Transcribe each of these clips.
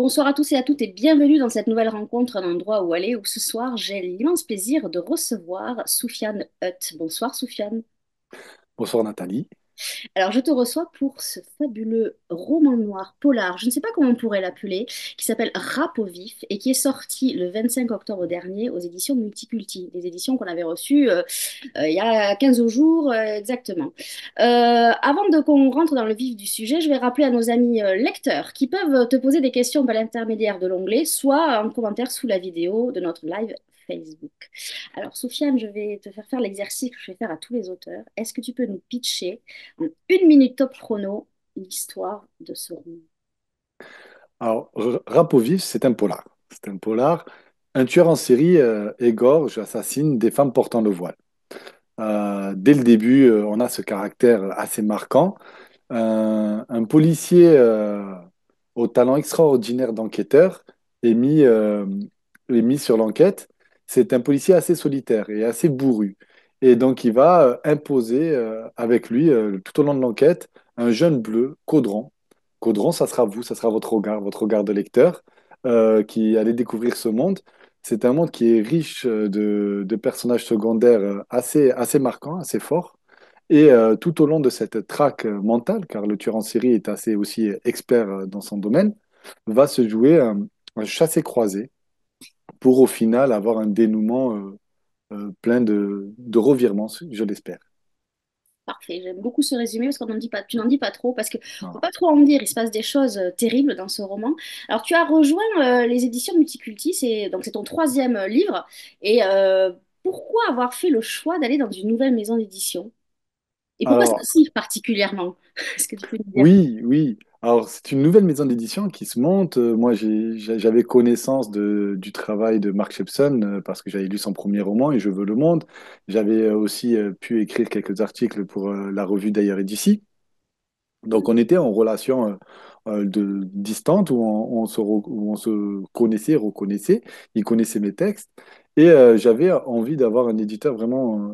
Bonsoir à tous et à toutes et bienvenue dans cette nouvelle rencontre, un endroit où aller, où ce soir j'ai l'immense plaisir de recevoir Soufiane Hutt. Bonsoir Soufiane. Bonsoir Nathalie. Alors je te reçois pour ce fabuleux roman noir polar, je ne sais pas comment on pourrait l'appeler, qui s'appelle Rap au vif et qui est sorti le 25 octobre dernier aux éditions Multiculti, des éditions qu'on avait reçues il y a 15 jours exactement. Avant de qu'on rentre dans le vif du sujet, je vais rappeler à nos amis lecteurs qui peuvent te poser des questions par l'intermédiaire de l'onglet, soit en commentaire sous la vidéo de notre live Facebook. Alors, Soufiane, je vais te faire faire l'exercice que je fais faire à tous les auteurs. Est-ce que tu peux nous pitcher en 1 minute top chrono l'histoire de ce roman? Alors, Rap au vif, c'est un polar. C'est un polar. Un tueur en série égorge, assassine des femmes portant le voile. Dès le début, on a ce caractère assez marquant. Un policier au talent extraordinaire d'enquêteur est est mis sur l'enquête. C'est un policier assez solitaire et assez bourru. Et donc, il va imposer avec lui, tout au long de l'enquête, un jeune bleu, Caudron. Caudron, ça sera vous, ça sera votre regard de lecteur, qui allez découvrir ce monde. C'est un monde qui est riche de personnages secondaires assez marquants, assez forts. Et tout au long de cette traque mentale, car le tueur en série est assez aussi expert dans son domaine, va se jouer un chassé-croisé pour au final avoir un dénouement plein de revirements, je l'espère. Parfait, j'aime beaucoup ce résumé parce qu'on n'en dit pas, tu n'en dis pas trop parce que faut Voilà. pas trop en dire, il se passe des choses terribles dans ce roman. Alors tu as rejoint les éditions Multiculti, c'est ton troisième livre et pourquoi avoir fait le choix d'aller dans une nouvelle maison d'édition? Et pourquoi Alors, celle-ci particulièrement? Est-ce que tu peux nous dire? oui, oui. Alors, c'est une nouvelle maison d'édition qui se monte. Moi, j'avais connaissance du travail de Mark Shepson parce que j'avais lu son premier roman, Et je veux le monde. J'avais aussi pu écrire quelques articles pour la revue d'Ailleurs et d'ici. Donc, on était en relation distante où où on se connaissait, reconnaissait. Il connaissait mes textes. Et j'avais envie d'avoir un éditeur vraiment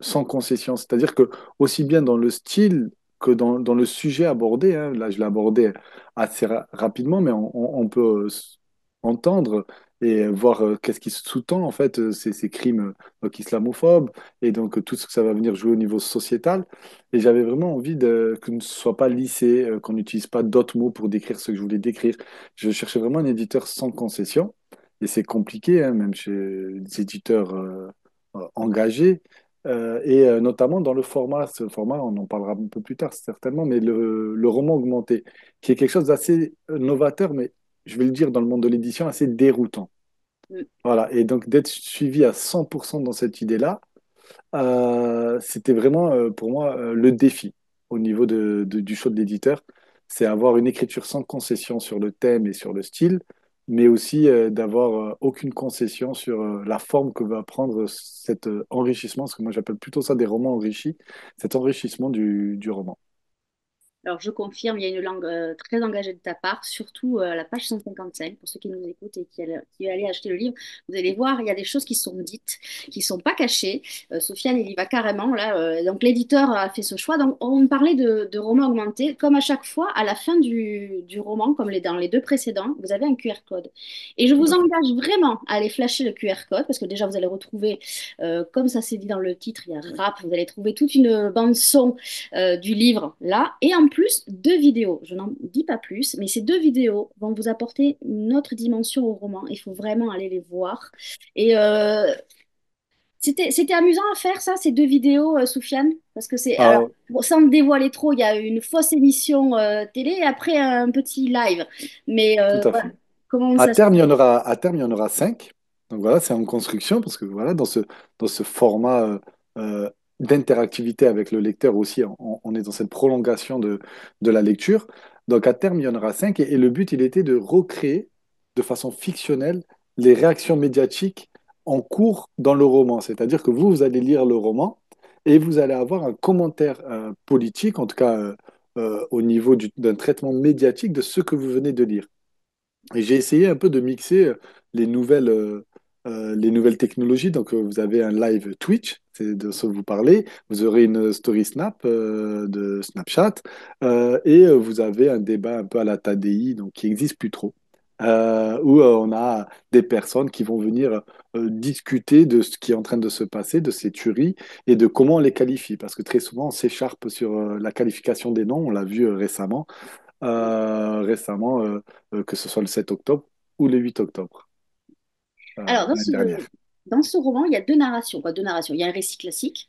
sans concession. C'est-à-dire que aussi bien dans le style que dans le sujet abordé, hein, là je l'ai abordé assez rapidement, mais on peut entendre et voir qu'est-ce qui sous-tend en fait ces crimes donc islamophobes et donc tout ce que ça va venir jouer au niveau sociétal. Et j'avais vraiment envie que ne soit pas lissé, qu'on n'utilise pas d'autres mots pour décrire ce que je voulais décrire. Je cherchais vraiment un éditeur sans concession. Et c'est compliqué, hein, même chez les éditeurs engagés. Notamment dans le format, ce format, on en parlera un peu plus tard certainement, mais le roman augmenté, qui est quelque chose d'assez novateur, mais je vais le dire dans le monde de l'édition, assez déroutant. Mm. Voilà, et donc d'être suivi à 100% dans cette idée-là, c'était vraiment pour moi le défi au niveau du choix de l'éditeur, c'est avoir une écriture sans concession sur le thème et sur le style, mais aussi d'avoir aucune concession sur la forme que va prendre cet enrichissement, parce que moi j'appelle plutôt ça des romans enrichis, cet enrichissement du roman. Alors, je confirme, il y a une langue très engagée de ta part, surtout à la page 155, pour ceux qui nous écoutent et qui allaient acheter le livre. Vous allez voir, il y a des choses qui sont dites, qui ne sont pas cachées. Sofiane, il y va carrément, là. Donc, l'éditeur a fait ce choix. Donc, on parlait de roman augmenté. Comme à chaque fois, à la fin du roman, comme dans les deux précédents, vous avez un QR code. Et je Tout vous à fait. engage vraiment à aller flasher le QR code, parce que déjà, vous allez retrouver, comme ça s'est dit dans le titre, il y a rap, vous allez trouver toute une bande son du livre là, et en plus deux vidéos. Je n'en dis pas plus, mais ces deux vidéos vont vous apporter une autre dimension au roman. Il faut vraiment aller les voir. Et c'était amusant à faire ça, ces deux vidéos, Soufiane, parce que c'est alors Alors, bon, sans me dévoiler trop, il y a une fausse émission télé et après un petit live. Mais tout à voilà, fait. comment ça se À terme, il y en aura 5. Donc voilà, c'est en construction parce que voilà, dans ce format d'interactivité avec le lecteur aussi, on est dans cette prolongation de la lecture. Donc à terme, il y en aura 5 et le but, il était de recréer de façon fictionnelle les réactions médiatiques en cours dans le roman. C'est-à-dire que vous allez lire le roman et vous allez avoir un commentaire politique, en tout cas au niveau d'un traitement médiatique de ce que vous venez de lire. Et j'ai essayé un peu de mixer les nouvelles technologies. Donc, vous avez un live Twitch, c'est de ce que vous parlez. Vous aurez une story Snap de Snapchat. Vous avez un débat un peu à la TADI, donc qui n'existe plus trop. où on a des personnes qui vont venir discuter de ce qui est en train de se passer, de ces tueries, et de comment on les qualifie. Parce que très souvent, on s'écharpe sur la qualification des noms, on l'a vu que ce soit le 7 octobre ou le 8 octobre Alors, l'année dernière. dans ce roman, il y a deux narrations, quoi, deux narrations. Il y a un récit classique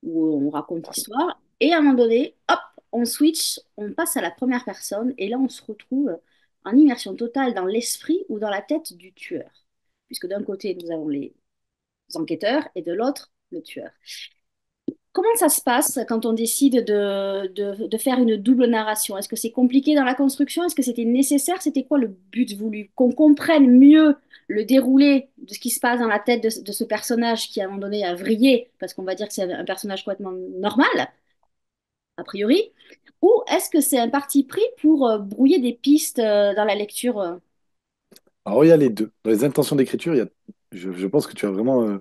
où on raconte l'histoire, et à un moment donné, hop, on switch, on passe à la première personne, et là, on se retrouve en immersion totale dans l'esprit ou dans la tête du tueur. Puisque d'un côté, nous avons les enquêteurs, et de l'autre, le tueur. Comment ça se passe quand on décide de faire une double narration? Est-ce que c'est compliqué dans la construction? Est-ce que c'était nécessaire? C'était quoi le but voulu? Qu'on comprenne mieux le déroulé de ce qui se passe dans la tête de ce personnage qui, à un moment donné, a vrillé, parce qu'on va dire que c'est un personnage complètement normal, a priori, ou est-ce que c'est un parti pris pour brouiller des pistes dans la lecture? Alors, il y a les deux. Dans les intentions d'écriture, je pense que tu as vraiment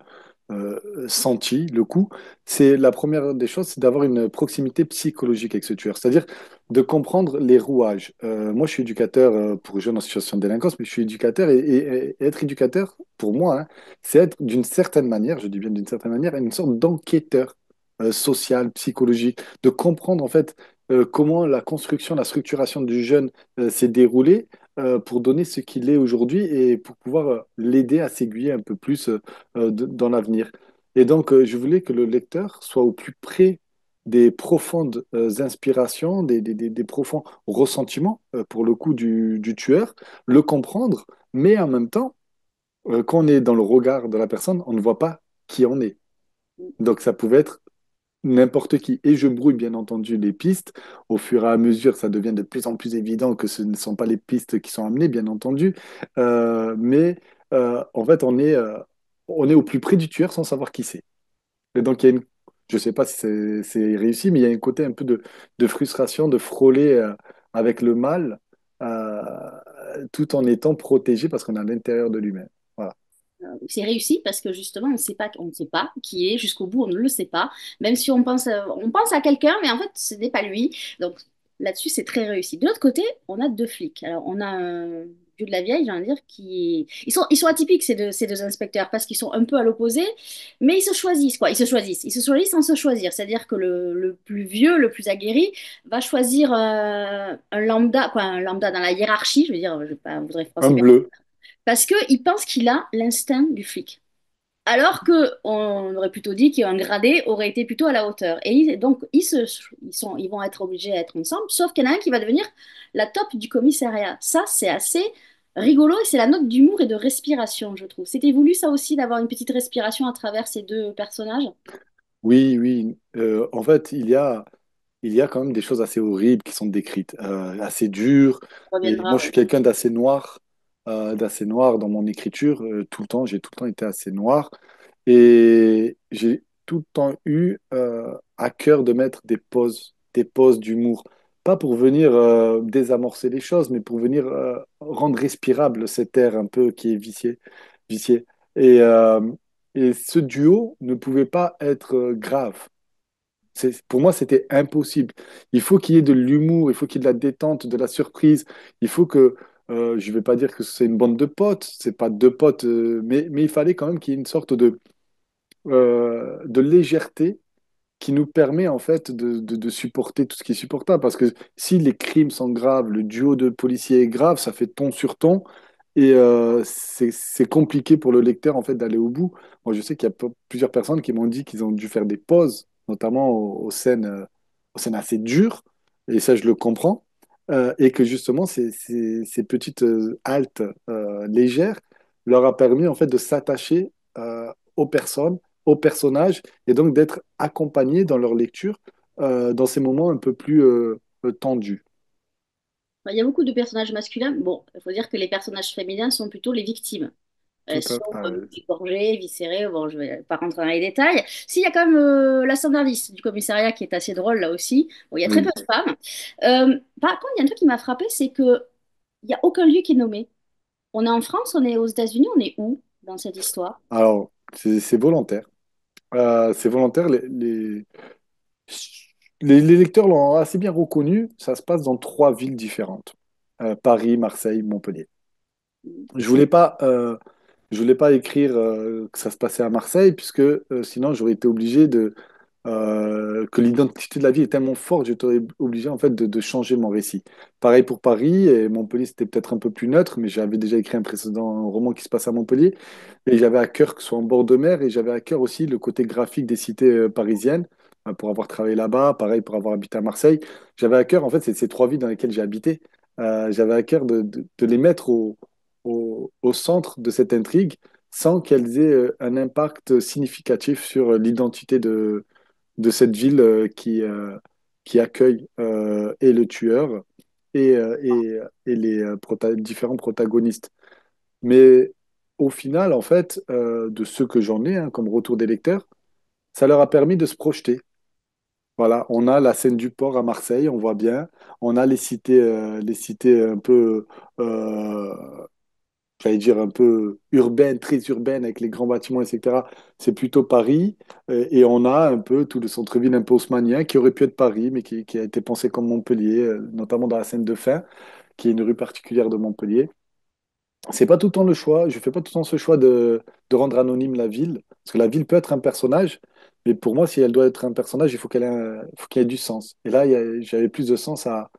senti le coup. C'est la première des choses, c'est d'avoir une proximité psychologique avec ce tueur, c'est-à-dire de comprendre les rouages. Moi, je suis éducateur pour jeunes en situation de délinquance, mais je suis éducateur et être éducateur, pour moi, hein, c'est être d'une certaine manière, je dis bien d'une certaine manière, une sorte d'enquêteur social, psychologique, de comprendre en fait comment la construction, la structuration du jeune s'est déroulée pour donner ce qu'il est aujourd'hui et pour pouvoir l'aider à s'aiguiller un peu plus dans l'avenir. Et donc, je voulais que le lecteur soit au plus près des profondes inspirations, des profonds ressentiments, pour le coup, du tueur, le comprendre, mais en même temps, quand on est dans le regard de la personne, on ne voit pas qui on est. Donc, ça pouvait être n'importe qui. Et je brouille bien entendu les pistes. Au fur et à mesure, ça devient de plus en plus évident que ce ne sont pas les pistes qui sont amenées, bien entendu. Mais en fait, on est au plus près du tueur sans savoir qui c'est. Et donc, il y a une... Je ne sais pas si c'est réussi, mais il y a un côté un peu de frustration, de frôler avec le mal, tout en étant protégé parce qu'on est à l'intérieur de lui-même. Voilà. C'est réussi parce que justement, on ne sait pas qui est jusqu'au bout, on ne le sait pas. Même si on pense à quelqu'un, mais en fait, ce n'est pas lui. Donc là-dessus, c'est très réussi. De l'autre côté, on a deux flics. Alors, on a un vieux de la vieille, j'ai envie de dire, ils sont atypiques, ces deux inspecteurs, parce qu'ils sont un peu à l'opposé, mais ils se choisissent, quoi. Ils se choisissent. Ils se choisissent sans se choisir. C'est-à-dire que le plus vieux, le plus aguerri, va choisir un lambda, quoi, un lambda dans la hiérarchie, je veux dire, je ne voudrais Un froisser bleu. parce qu'il pense qu'il a l'instinct du flic. Alors qu'on aurait plutôt dit qu'un gradé aurait été plutôt à la hauteur. Donc, ils vont être obligés à être ensemble, sauf qu'il y en a un qui va devenir la top du commissariat. Ça, c'est assez rigolo et c'est la note d'humour et de respiration, je trouve. C'était voulu, ça aussi, d'avoir une petite respiration à travers ces deux personnages. Oui, oui. En fait, il y a quand même des choses assez horribles qui sont décrites, assez dures. On Et moi, reviendra, je oui. suis quelqu'un d'assez noir dans mon écriture. Tout le temps, j'ai tout le temps été assez noir. Et j'ai tout le temps eu à cœur de mettre des pauses d'humour. Pas pour venir désamorcer les choses, mais pour venir rendre respirable cet air un peu qui est vicié. Et, euh, et ce duo ne pouvait pas être grave. Pour moi, c'était impossible. Il faut qu'il y ait de l'humour, il faut qu'il y ait de la détente, de la surprise. Il faut que, je ne vais pas dire que c'est une bande de potes, c'est pas deux potes, mais il fallait quand même qu'il y ait une sorte de légèreté qui nous permet en fait de supporter tout ce qui est supportable. Parce que si les crimes sont graves, le duo de policiers est grave, ça fait ton sur ton. Et c'est compliqué pour le lecteur en fait d'aller au bout. Moi, je sais qu'il y a plusieurs personnes qui m'ont dit qu'ils ont dû faire des pauses, notamment aux scènes assez dures. Et ça, je le comprends. Et que justement, ces petites haltes légères leur a permis en fait de s'attacher aux personnes, aux personnages et donc d'être accompagnés dans leur lecture dans ces moments un peu plus tendus. Il y a beaucoup de personnages masculins. Bon, il faut dire que les personnages féminins sont plutôt les victimes. Elles Tout sont à... égorgées, viscérées. Bon, je vais pas rentrer dans les détails. S'il y a quand même la standardiste du commissariat qui est assez drôle là aussi. Bon, il y a très peu Oui. de femmes. Par contre, il y a un truc qui m'a frappé, c'est que il y a aucun lieu qui est nommé. On est en France, on est aux États-Unis, on est où dans cette histoire? Alors, c'est volontaire. C'est volontaire. Les lecteurs l'ont assez bien reconnu. Ça se passe dans trois villes différentes. Paris, Marseille, Montpellier. Je voulais pas, je voulais pas écrire que ça se passait à Marseille, puisque sinon j'aurais été obligé que l'identité de la ville est tellement forte, j'étais obligé en fait de changer mon récit. Pareil pour Paris, et Montpellier c'était peut-être un peu plus neutre, mais j'avais déjà écrit un précédent roman qui se passe à Montpellier, et j'avais à cœur que ce soit en bord de mer, et j'avais à cœur aussi le côté graphique des cités parisiennes, pour avoir travaillé là-bas, pareil pour avoir habité à Marseille. J'avais à cœur, en fait, c'est ces trois villes dans lesquelles j'ai habité, j'avais à cœur de les mettre au centre de cette intrigue sans qu'elles aient un impact significatif sur l'identité de cette ville qui accueille et le tueur et les différents protagonistes. Mais au final, en fait, de ce que j'en ai comme retour des lecteurs, ça leur a permis de se projeter. Voilà, on a la scène du port à Marseille, on voit bien. On a les cités un peu, euh, j'allais dire un peu urbaines, très urbaines, avec les grands bâtiments, etc. C'est plutôt Paris. Et on a un peu tout le centre-ville un peu haussmannien qui aurait pu être Paris, mais qui a été pensé comme Montpellier, notamment dans la Seine de Fin, qui est une rue particulière de Montpellier. C'est pas tout le temps le choix. Je fais pas tout le temps ce choix de rendre anonyme la ville, parce que la ville peut être un personnage, mais pour moi, si elle doit être un personnage, il faut faut qu'il y ait du sens. Et là, j'avais plus de sens à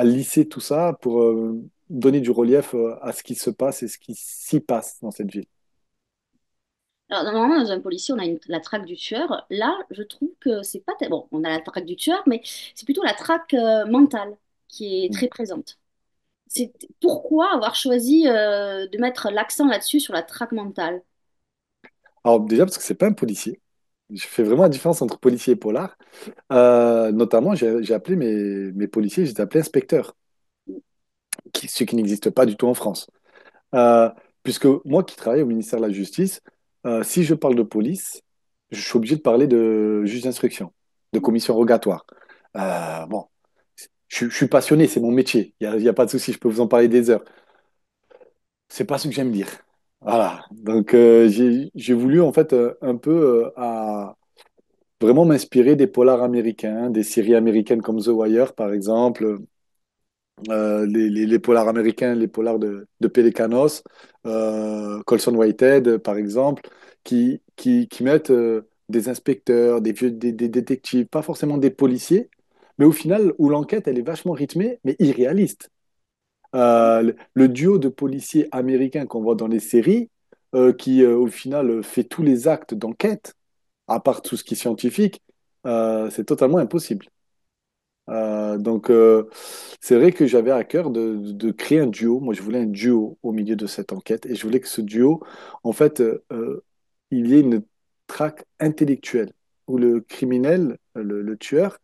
lisser tout ça pour donner du relief à ce qui se passe et ce qui s'y passe dans cette ville. Alors, normalement, dans un policier, on a la traque du tueur. Là, je trouve que c'est pas... Bon, on a la traque du tueur, mais c'est plutôt la traque mentale qui est Mm. très présente. C'est pourquoi avoir choisi de mettre l'accent là-dessus, sur la traque mentale. Alors déjà, parce que c'est pas un policier. Je fais vraiment la différence entre policier et polar. Notamment, j'ai appelé mes policiers, je les ai appelés inspecteurs, ce qui n'existe pas du tout en France. Euh, Puisque moi qui travaille au ministère de la Justice, si je parle de police, je suis obligé de parler de juge d'instruction, de commission rogatoire. Bon, je suis passionné, c'est mon métier. Il y a pas de souci, je peux vous en parler des heures. C'est pas ce que j'aime dire. Voilà. Donc j'ai voulu en fait un peu vraiment m'inspirer des polars américains, des séries américaines comme The Wire par exemple, les polars américains, les polars de Pelecanos, Colson Whitehead, par exemple, qui mettent des inspecteurs, des détectives, pas forcément des policiers, mais au final, où l'enquête, elle est vachement rythmée, mais irréaliste. Le duo de policiers américains qu'on voit dans les séries, qui au final fait tous les actes d'enquête, à part tout ce qui est scientifique, c'est totalement impossible. Donc, c'est vrai que j'avais à cœur de créer un duo. Moi, je voulais un duo au milieu de cette enquête et je voulais que ce duo, en fait, il y ait une traque intellectuelle où le criminel, le tueur,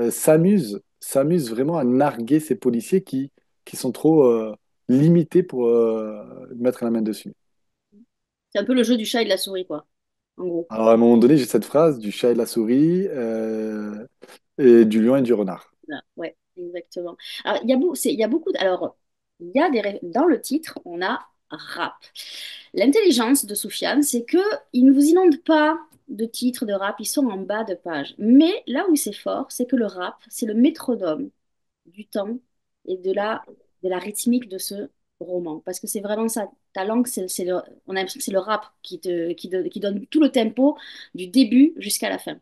s'amuse vraiment à narguer ces policiers qui sont trop limités pour mettre la main dessus. C'est un peu le jeu du chat et de la souris, quoi, en gros. Alors, à un moment donné, j'ai cette phrase du chat et de la souris et du lion et du renard. Voilà, ouais, exactement. Alors, il y a beaucoup alors, dans le titre, on a rap. L'intelligence de Soufiane, c'est que il ne vous inonde pas de titres de rap, ils sont en bas de page. Mais là où c'est fort, c'est que le rap, c'est le métronome du temps et de la rythmique de ce roman. Parce que c'est vraiment ça. Ta langue, on a l'impression que c'est le rap qui donne tout le tempo du début jusqu'à la fin.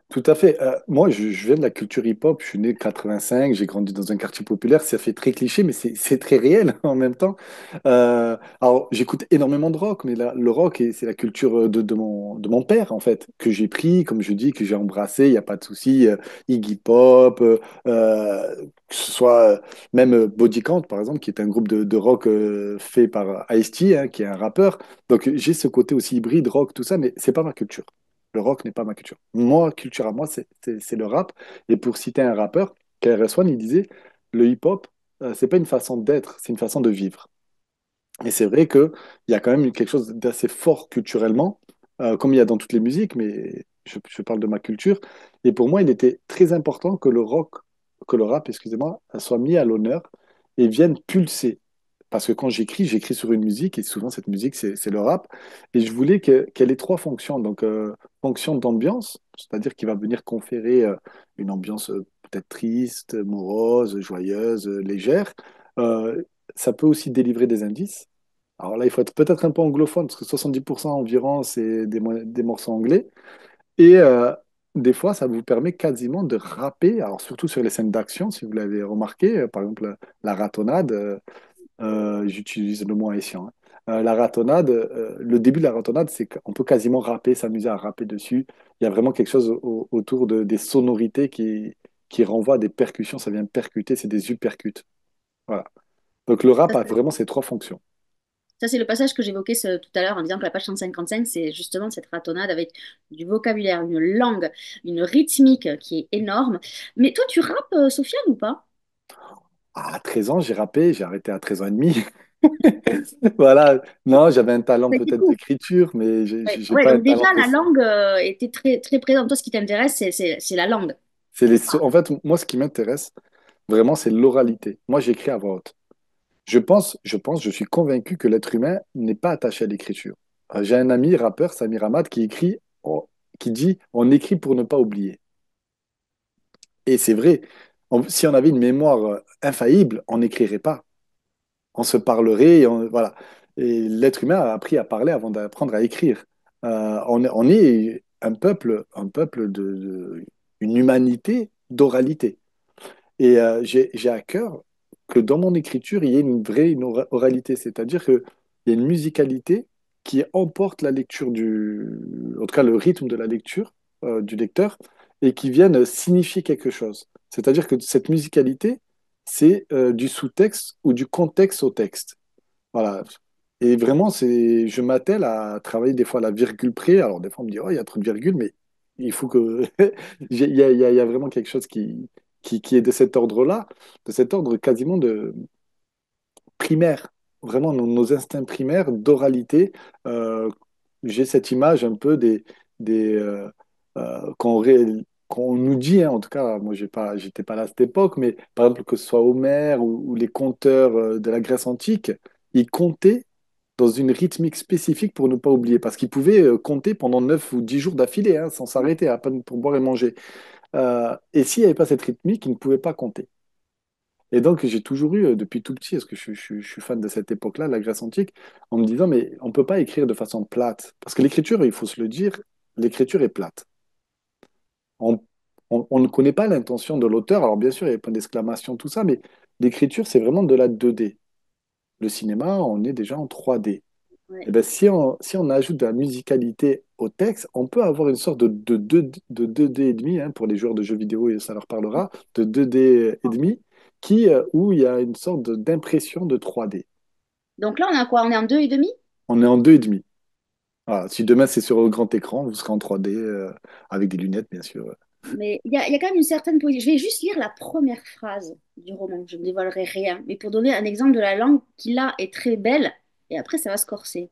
Tout à fait. Moi, je viens de la culture hip-hop. Je suis né en 85. J'ai grandi dans un quartier populaire. Ça fait très cliché, mais c'est très réel en même temps. Alors, j'écoute énormément de rock, mais le rock, c'est la culture de mon père, en fait, que j'ai pris, comme je dis, que j'ai embrassé. Il n'y a pas de souci. Iggy Pop, que ce soit même Body Count, par exemple, qui est un groupe de rock fait par Ice-T, hein, qui est un rappeur. Donc, j'ai ce côté aussi hybride, rock, tout ça, mais c'est pas ma culture. Le rock n'est pas ma culture. Moi, culture à moi, c'est le rap. Et pour citer un rappeur, KRS-One, il disait, le hip-hop, c'est pas une façon d'être, c'est une façon de vivre. Et c'est vrai qu'il y a quand même quelque chose d'assez fort culturellement, comme il y a dans toutes les musiques, mais je parle de ma culture. Et pour moi, il était très important que le rap, excusez-moi, soit mis à l'honneur et vienne pulser. Parce que quand j'écris sur une musique, et souvent cette musique, c'est le rap, et je voulais qu'elle ait trois fonctions. Donc, fonction d'ambiance, c'est-à-dire qu'il va venir conférer une ambiance peut-être triste, morose, joyeuse, légère. ça peut aussi délivrer des indices. Alors là, il faut être peut-être un peu anglophone, parce que 70% environ, c'est des morceaux anglais. Et des fois, ça vous permet quasiment de rapper, alors surtout sur les scènes d'action, si vous l'avez remarqué, par exemple la ratonnade, j'utilise le mot haïtien, hein. La ratonnade, le début de la ratonnade, c'est qu'on peut quasiment rapper, s'amuser à rapper dessus. Il y a vraiment quelque chose autour des sonorités qui renvoie à des percussions, ça vient percuter, c'est des uppercuts. Voilà. Donc le rap Ça, a vraiment ces trois fonctions. c'est le passage que j'évoquais tout à l'heure en disant que la page 155, c'est justement cette ratonnade avec du vocabulaire, une langue, une rythmique qui est énorme. Mais toi, tu rappes, Sofiane, ou pas? À 13 ans, j'ai rappé, j'ai arrêté à 13 ans et demi. Voilà, non, j'avais un talent Ça a été peut-être court. d'écriture, mais j'ai Ouais, j'ai ouais, pas un donc talent déjà, de... la langue était très, très présente. Toi, ce qui t'intéresse, c'est la langue. En fait, moi, ce qui m'intéresse vraiment, c'est l'oralité. Moi, j'écris à voix haute. Je suis convaincu que l'être humain n'est pas attaché à l'écriture. J'ai un ami rappeur, Samir Hamad, qui dit, on écrit pour ne pas oublier. Et c'est vrai, si on avait une mémoire infaillible, on n'écrirait pas. On se parlerait, voilà. Et l'être humain a appris à parler avant d'apprendre à écrire. On est un peuple une humanité d'oralité. Et j'ai à cœur que dans mon écriture, il y ait une oralité, c'est-à-dire qu'il y a une musicalité qui emporte la lecture en tout cas le rythme de la lecture du lecteur, et qui vienne signifier quelque chose. C'est-à-dire que cette musicalité, c'est du sous-texte ou du contexte au texte. Voilà. Et vraiment, je m'attelle à travailler des fois à la virgule près. Alors, des fois, on me dit, oh, il y a trop de virgules, mais il faut que. Il y a vraiment quelque chose qui est de cet ordre-là, de cet ordre quasiment primaire. Vraiment, nos instincts primaires d'oralité. Euh, j'ai cette image un peu des qu'on nous dit, hein, en tout cas, moi, j'étais pas là à cette époque, mais par exemple, que ce soit Homère ou les conteurs de la Grèce antique, ils comptaient dans une rythmique spécifique pour ne pas oublier, parce qu'ils pouvaient compter pendant 9 ou 10 jours d'affilée, hein, sans s'arrêter, à peine pour boire et manger. Et s'il n'y avait pas cette rythmique, ils ne pouvaient pas compter. Et donc, j'ai toujours eu, depuis tout petit, parce que je suis fan de cette époque-là, la Grèce antique, en me disant, mais on ne peut pas écrire de façon plate. Parce que l'écriture, il faut se le dire, l'écriture est plate. On, on ne connaît pas l'intention de l'auteur. Alors, bien sûr, il y a plein d'exclamations, tout ça, mais l'écriture, c'est vraiment de la 2D. Le cinéma, on est déjà en 3D. Ouais. Eh ben, si on ajoute de la musicalité au texte, on peut avoir une sorte de 2D et demi, hein, pour les joueurs de jeux vidéo, et ça leur parlera, de 2D et demi, où il y a une sorte d'impression de 3D. Donc là, on a quoi? On est en deux et demi? On est en 2 et demi. Voilà. Si demain c'est sur grand écran, vous serez en 3D, avec des lunettes, bien sûr. Mais il y a quand même une certaine poésie. Je vais juste lire la première phrase du roman. Je ne dévoilerai rien. Mais pour donner un exemple de la langue qui, là, est très belle, et après, ça va se corser.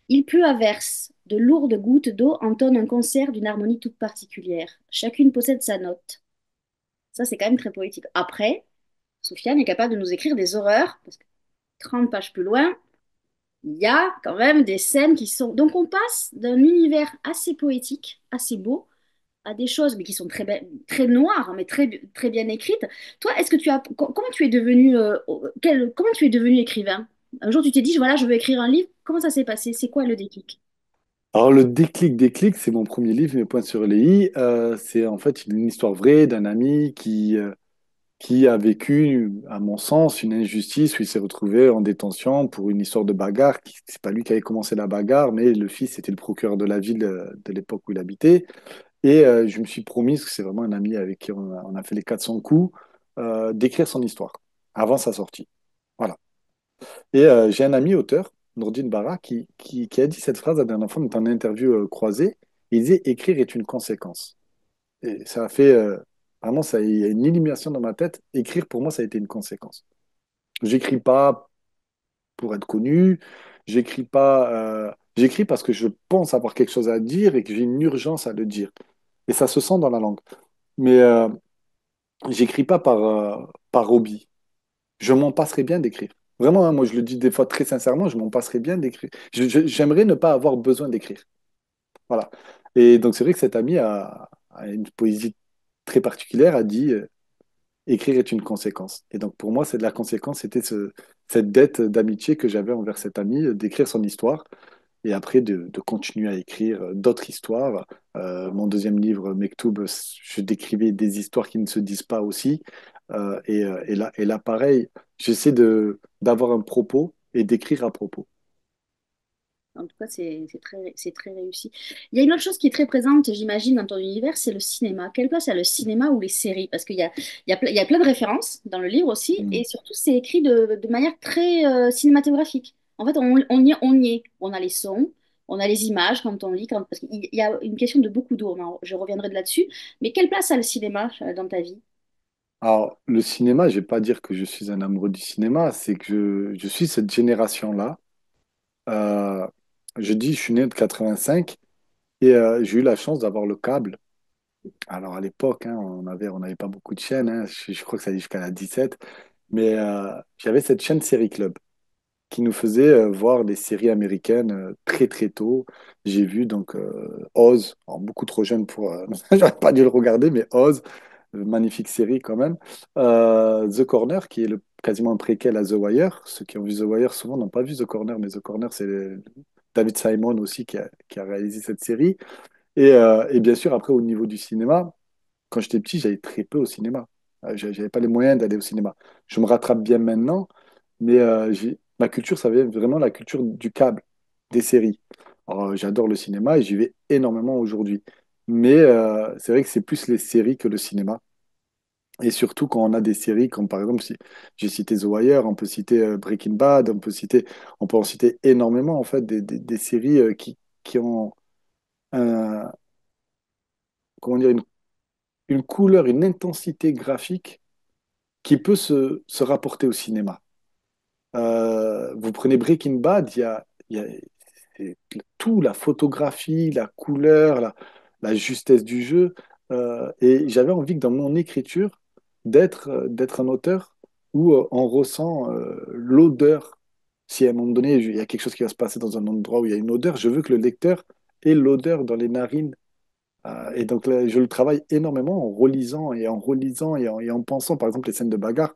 Il pleut à verse. De lourdes gouttes d'eau entonnent un concert d'une harmonie toute particulière. Chacune possède sa note. Ça, c'est quand même très poétique. Après, Soufiane est capable de nous écrire des horreurs, parce que 30 pages plus loin, il y a quand même des scènes qui sont... Donc on passe d'un univers assez poétique, assez beau, à des choses mais qui sont très noires, mais très bien écrites. Toi, est-ce que tu as... Comment tu es devenu, comment tu es devenu écrivain? Un jour, tu t'es dit, voilà, je veux écrire un livre. Comment ça s'est passé? C'est quoi le déclic? Alors le déclic, c'est mon premier livre, Mes points sur les i. C'est en fait une histoire vraie d'un ami qui a vécu, à mon sens, une injustice où il s'est retrouvé en détention pour une histoire de bagarre. C'est pas lui qui avait commencé la bagarre, mais le fils était le procureur de la ville de l'époque où il habitait. Et je me suis promis, parce que c'est vraiment un ami avec qui on a fait les 400 coups, d'écrire son histoire avant sa sortie. Voilà. Et j'ai un ami auteur, Nourdine Barra, qui a dit cette phrase la dernière fois, on était en interview croisée. Il disait, écrire est une conséquence. Et ça a fait vraiment, ça, il y a une illumination dans ma tête. Écrire, pour moi, ça a été une conséquence. J'écris pas pour être connu. J'écris parce que je pense avoir quelque chose à dire et que j'ai une urgence à le dire. Et ça se sent dans la langue. Mais j'écris pas par hobby. Je m'en passerais bien d'écrire. Vraiment, hein, moi, je le dis des fois très sincèrement, je m'en passerais bien d'écrire. J'aimerais ne pas avoir besoin d'écrire. Voilà. Et donc, c'est vrai que cet ami a une poésie très particulière, a dit. écrire est une conséquence. Et donc pour moi, c'est de la conséquence, c'était cette dette d'amitié que j'avais envers cet ami, d'écrire son histoire et après de continuer à écrire d'autres histoires. Mon deuxième livre, Mektoub, je décrivais des histoires qui ne se disent pas aussi. Et là, pareil, j'essaie d'avoir un propos et d'écrire à propos. En tout cas, c'est très réussi. Il y a une autre chose qui est très présente, j'imagine, dans ton univers, c'est le cinéma. Quelle place a le cinéma ou les séries? Parce il y a plein de références dans le livre aussi, et Mm. surtout, c'est écrit de manière très cinématographique. En fait, on y est. On a les sons, on a les images quand on lit, parce qu'il y a une question de beaucoup d'eau. Je reviendrai de là-dessus. Mais quelle place a le cinéma dans ta vie? Alors, le cinéma, je vais pas dire que je suis un amoureux du cinéma, c'est que je suis cette génération-là. Euh, je dis, je suis né de 85 et j'ai eu la chance d'avoir le câble. Alors, à l'époque, hein, on n'avait pas beaucoup de chaînes, hein. Je crois que ça allait jusqu'à la 17. Mais j'avais cette chaîne Série Club qui nous faisait voir des séries américaines très très tôt. J'ai vu donc Oz, alors, beaucoup trop jeune pour... j'aurais pas dû le regarder, mais Oz, magnifique série quand même. The Corner, qui est quasiment un préquel à The Wire. Ceux qui ont vu The Wire souvent n'ont pas vu The Corner, mais The Corner, c'est David Simon aussi qui a réalisé cette série. Et bien sûr, après, au niveau du cinéma, quand j'étais petit, j'allais très peu au cinéma. J'avais pas les moyens d'aller au cinéma. Je me rattrape bien maintenant, mais ma culture, ça vient vraiment la culture du câble, des séries. Alors, j'adore le cinéma et j'y vais énormément aujourd'hui. Mais c'est vrai que c'est plus les séries que le cinéma. Et surtout quand on a des séries comme par exemple, si j'ai cité The Wire, on peut citer Breaking Bad, on peut en citer énormément en fait des séries qui ont un, comment dire, une couleur, une intensité graphique qui peut se rapporter au cinéma. Vous prenez Breaking Bad, il y a c'est tout, la photographie, la couleur, la justesse du jeu. Et j'avais envie que dans mon écriture, d'être un auteur où on ressent l'odeur. Si à un moment donné, il y a quelque chose qui va se passer dans un endroit où il y a une odeur, je veux que le lecteur ait l'odeur dans les narines. Et donc là, je le travaille énormément en relisant et en relisant et en pensant, par exemple, les scènes de bagarre.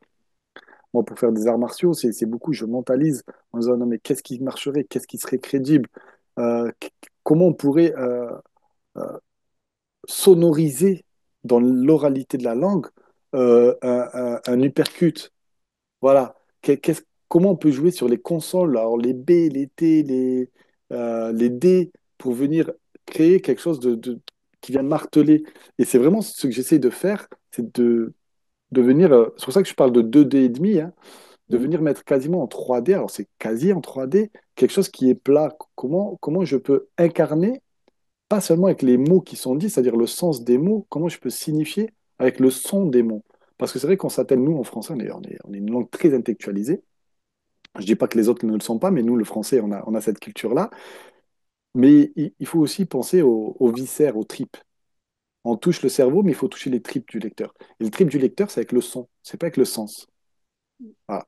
Moi, pour faire des arts martiaux, c'est beaucoup, je mentalise en disant, non, mais qu'est-ce qui marcherait, qu'est-ce qui serait crédible, comment on pourrait sonoriser dans l'oralité de la langue un uppercut. Voilà. Comment on peut jouer sur les consoles, alors les B, les T, les D, pour venir créer quelque chose qui vient marteler. Et c'est vraiment ce que j'essaie de faire, c'est de venir, c'est pour ça que je parle de 2D et demi, hein, de Mhm. venir mettre quasiment en 3D, alors c'est quasi en 3D, quelque chose qui est plat. Comment je peux incarner, pas seulement avec les mots qui sont dits, c'est-à-dire le sens des mots, comment je peux signifier avec le son des mots. Parce que c'est vrai qu'on s'attelle, nous, en français, on est une langue très intellectualisée. Je ne dis pas que les autres ne le sont pas, mais nous, le français, on a cette culture-là. Mais il faut aussi penser aux viscères, aux tripes. On touche le cerveau, mais il faut toucher les tripes du lecteur. Et les tripes du lecteur, c'est avec le son, c'est pas avec le sens. Voilà.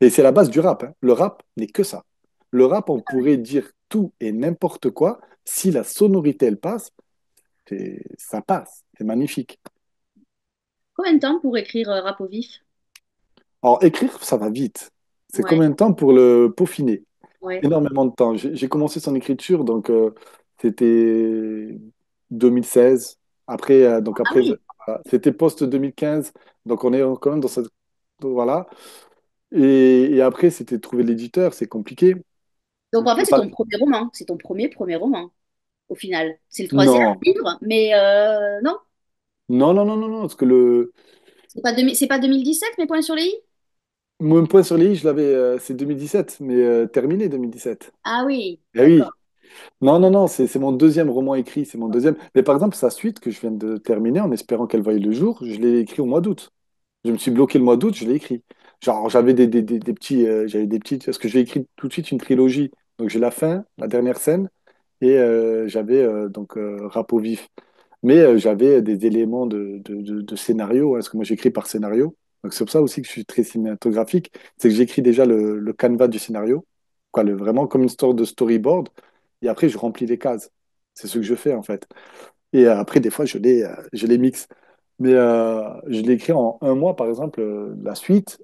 Et c'est la base du rap, hein. Le rap n'est que ça. Le rap, on pourrait dire tout et n'importe quoi. Si la sonorité, elle passe, ça passe. C'est magnifique. Combien de temps pour écrire Rap au vif? Alors, écrire, ça va vite. C'est Ouais, combien de temps pour le peaufiner? ouais. Énormément de temps. J'ai commencé son écriture, donc c'était 2016. Après, Ah oui. c'était post-2015. Donc, on est quand même dans cette... Voilà. Et après, c'était trouver l'éditeur, c'est compliqué. Donc en fait, Mais c'est pas- ton premier roman. C'est ton premier roman, au final. C'est le troisième Non. livre, mais non. Non, non, non, non, non, parce que C'est pas 2017, mes points sur les i? mon point sur les i, c'est 2017, mais terminé 2017. Ah oui, Ah d'accord. oui. Non, non, non, c'est mon deuxième roman écrit, c'est mon deuxième. Mais par exemple, sa suite que je viens de terminer en espérant qu'elle voie le jour, je l'ai écrit au mois d'août. Je me suis bloqué le mois d'août, je l'ai écrit. Genre, j'avais des petits, parce que j'ai écrit tout de suite une trilogie. Donc j'ai la fin, la dernière scène, et j'avais Rap au vif. Mais j'avais des éléments de scénario, hein, parce que moi j'écris par scénario. Donc c'est pour ça aussi que je suis très cinématographique. C'est que j'écris déjà le canevas du scénario, quoi, vraiment comme une sorte de storyboard. Et après, je remplis les cases. C'est ce que je fais en fait. Et après, des fois, je les mixe. Mais je l'écris en un mois, par exemple, la suite,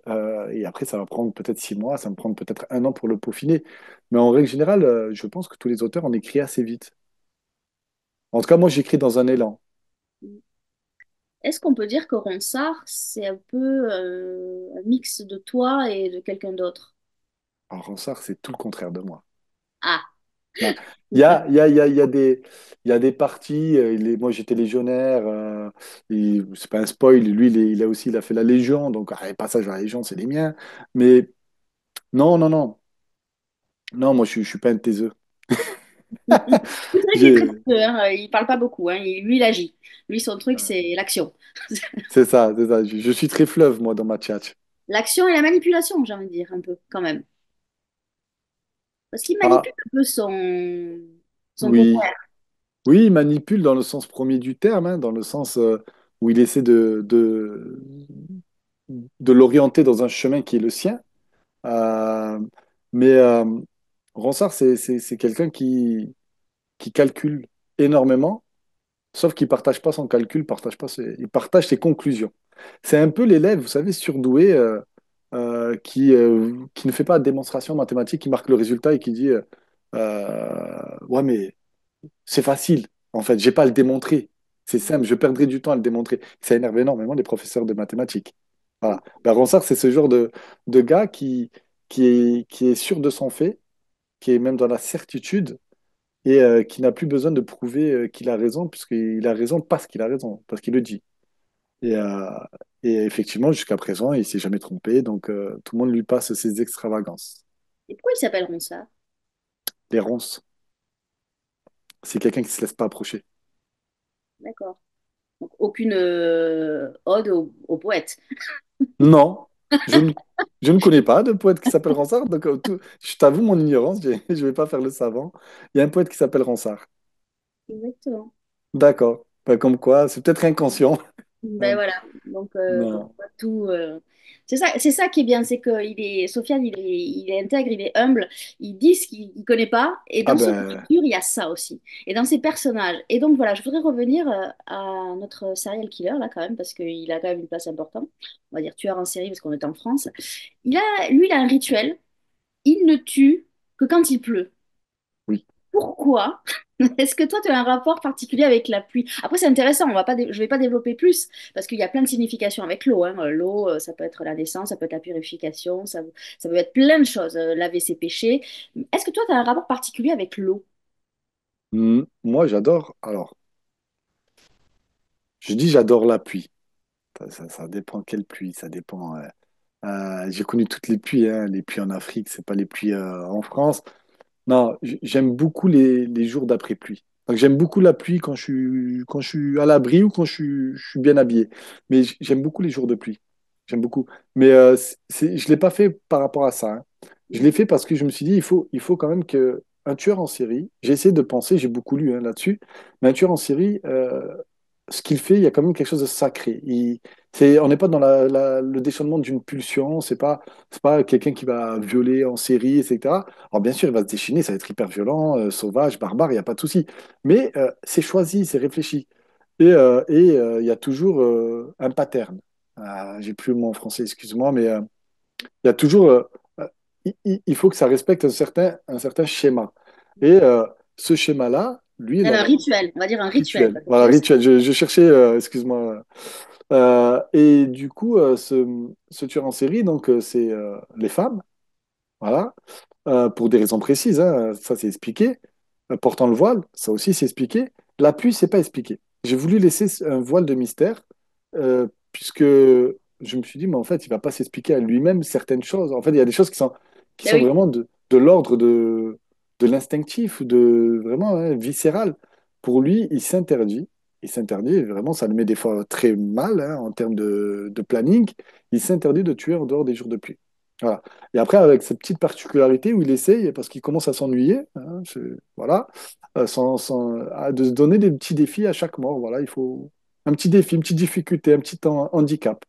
et après, ça va prendre peut-être 6 mois, ça va me prendre peut-être un an pour le peaufiner. Mais en règle générale, je pense que tous les auteurs en écrivent assez vite. En tout cas, moi, j'écris dans un élan. Est-ce qu'on peut dire que Ronsard, c'est un peu un mix de toi et de quelqu'un d'autre? Alors, Ronsard, c'est tout le contraire de moi. Ah, Non. Il y a des parties, moi j'étais légionnaire, c'est pas un spoil, lui il a fait la Légion, donc les passages à la Légion c'est les miens. Mais non, non, non, non, moi je suis pas un taiseux. c'est vrai qu'il est très J'ai- peu, hein, il parle pas beaucoup, hein, lui, il agit. Lui, son truc, c'est l'action. c'est ça, je suis très fleuve moi dans ma tchatch. L'action et la manipulation, j'ai envie de dire, un peu, quand même. Parce qu'il Ah, manipule un peu son oui, beau-frère. oui, il manipule dans le sens premier du terme, hein, dans le sens où il essaie de l'orienter dans un chemin qui est le sien. Euh, mais Ronsard, c'est quelqu'un qui calcule énormément, sauf qu'il partage pas son calcul, il partage ses conclusions. C'est un peu l'élève, vous savez, surdoué, qui ne fait pas de démonstration mathématique, qui marque le résultat et qui dit ouais, mais c'est facile, en fait, j'ai pas à le démontrer. C'est simple, je perdrai du temps à le démontrer. Ça énerve énormément les professeurs de mathématiques. Voilà. Ben, Ronsard, c'est ce genre de gars qui est sûr de son fait, qui est même dans la certitude et qui n'a plus besoin de prouver qu'il a raison, puisqu'il a raison parce qu'il a raison, parce qu'il le dit. Et, euh, et effectivement, jusqu'à présent, il s'est jamais trompé, donc tout le monde lui passe ses extravagances. Et pourquoi il s'appelle Ronsard? Les ronces, c'est quelqu'un qui se laisse pas approcher. D'accord. Donc, aucune ode au poète. Non, je ne, je ne connais pas de poète qui s'appelle Ronsard, donc je t'avoue mon ignorance, je vais pas faire le savant. Il y a un poète qui s'appelle Ronsard. Exactement. D'accord. Ben, comme quoi, c'est peut-être inconscient. Ben voilà, donc comme Non. quoi tout. C'est ça qui est bien, c'est que Sofiane, il est intègre, il est humble, il dit ce qu'il ne connaît pas, et Ah dans son ben, écriture, il y a ça aussi, et dans ses personnages. Et donc voilà, je voudrais revenir à notre serial killer, là, quand même, parce qu'il a quand même une place importante, on va dire tueur en série, parce qu'on est en France. Lui, il a un rituel, il ne tue que quand il pleut. oui. Pourquoi? Est-ce que toi, tu as un rapport particulier avec la pluie? Après, c'est intéressant, je vais pas développer plus, parce qu'il y a plein de significations avec l'eau, hein. L'eau, ça peut être la naissance, ça peut être la purification, ça peut être plein de choses, laver ses péchés. Est-ce que toi, tu as un rapport particulier avec l'eau? Moi, j'adore. Alors, je dis j'adore la pluie. Ça dépend quelle pluie, ça dépend. J'ai connu toutes les pluies, hein. Les pluies en Afrique, c'est pas les pluies en France. Non, j'aime beaucoup les jours d'après-pluie. Donc, j'aime beaucoup la pluie quand je suis à l'abri ou quand je suis bien habillé. Mais j'aime beaucoup les jours de pluie. J'aime beaucoup. Mais je ne l'ai pas fait par rapport à ça, hein. Je l'ai fait parce que je me suis dit, il faut quand même que un tueur en série, j'ai essayé de penser, j'ai beaucoup lu hein, là-dessus, mais un tueur en série, ce qu'il fait, il y a quand même quelque chose de sacré. On n'est pas dans le déchaînement d'une pulsion, c'est pas quelqu'un qui va violer en série, etc. Alors bien sûr, il va se déchaîner, ça va être hyper violent, sauvage, barbare, il n'y a pas de souci. Mais c'est choisi, c'est réfléchi. Et il y a toujours un pattern. J'ai plus le mot en français, excuse-moi, mais il y a toujours, euh, il faut que ça respecte un certain schéma. Et ce schéma-là, lui, Même un rituel, on va dire un rituel, rituel. parce que Voilà, c'est aussi. rituel. Je cherchais, excuse-moi. Et du coup, ce tueur en série, donc, c'est les femmes, voilà, pour des raisons précises, hein, ça c'est expliqué. Portant le voile, ça aussi c'est expliqué. La pluie, c'est pas expliqué. J'ai voulu laisser un voile de mystère, puisque je me suis dit, mais en fait, il va pas s'expliquer à lui-même certaines choses. En fait, il y a des choses qui sont, qui Ben sont oui. vraiment de l'ordre de l'instinctif ou de vraiment hein, viscéral. Pour lui, il s'interdit, et vraiment, ça le met des fois très mal hein, en termes de planning. Il s'interdit de tuer en dehors des jours de pluie. Voilà. Et après, avec cette petite particularité où il essaye, parce qu'il commence à s'ennuyer, hein, voilà, de se donner des petits défis à chaque mort. Voilà, il faut un petit défi, une petite difficulté, un petit handicap.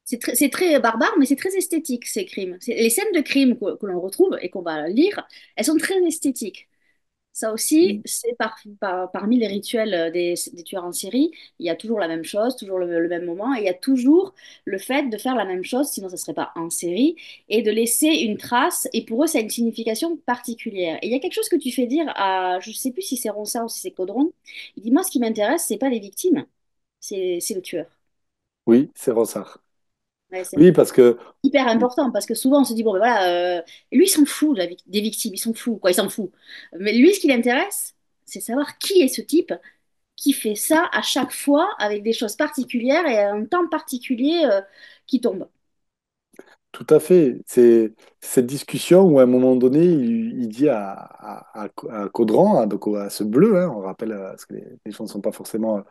C'est très barbare, mais c'est très esthétique, ces crimes. Les scènes de crimes que l'on retrouve et qu'on va lire, elles sont très esthétiques. Ça aussi, c'est parmi les rituels des tueurs en série. Il y a toujours la même chose, toujours le même moment, et il y a toujours le fait de faire la même chose, sinon ça ne serait pas en série, et de laisser une trace. Et pour eux, ça a une signification particulière. Et il y a quelque chose que tu fais dire à, je ne sais plus si c'est Ronsard ou si c'est Caudron. Il dit, moi, ce qui m'intéresse, c'est pas les victimes, c'est le tueur. Oui, c'est Ronsard. Ouais, c'est Oui, parce que hyper important parce que souvent on se dit, bon, ben voilà, lui, il s'en fout des victimes, il s'en fout, quoi, il s'en fout. Mais lui, ce qui l'intéresse, c'est savoir qui est ce type qui fait ça à chaque fois avec des choses particulières et à un temps particulier qui tombe. tout à fait. C'est cette discussion où à un moment donné, il dit à Caudran, hein, donc à ce bleu, hein, on rappelle, parce que les gens ne sont pas forcément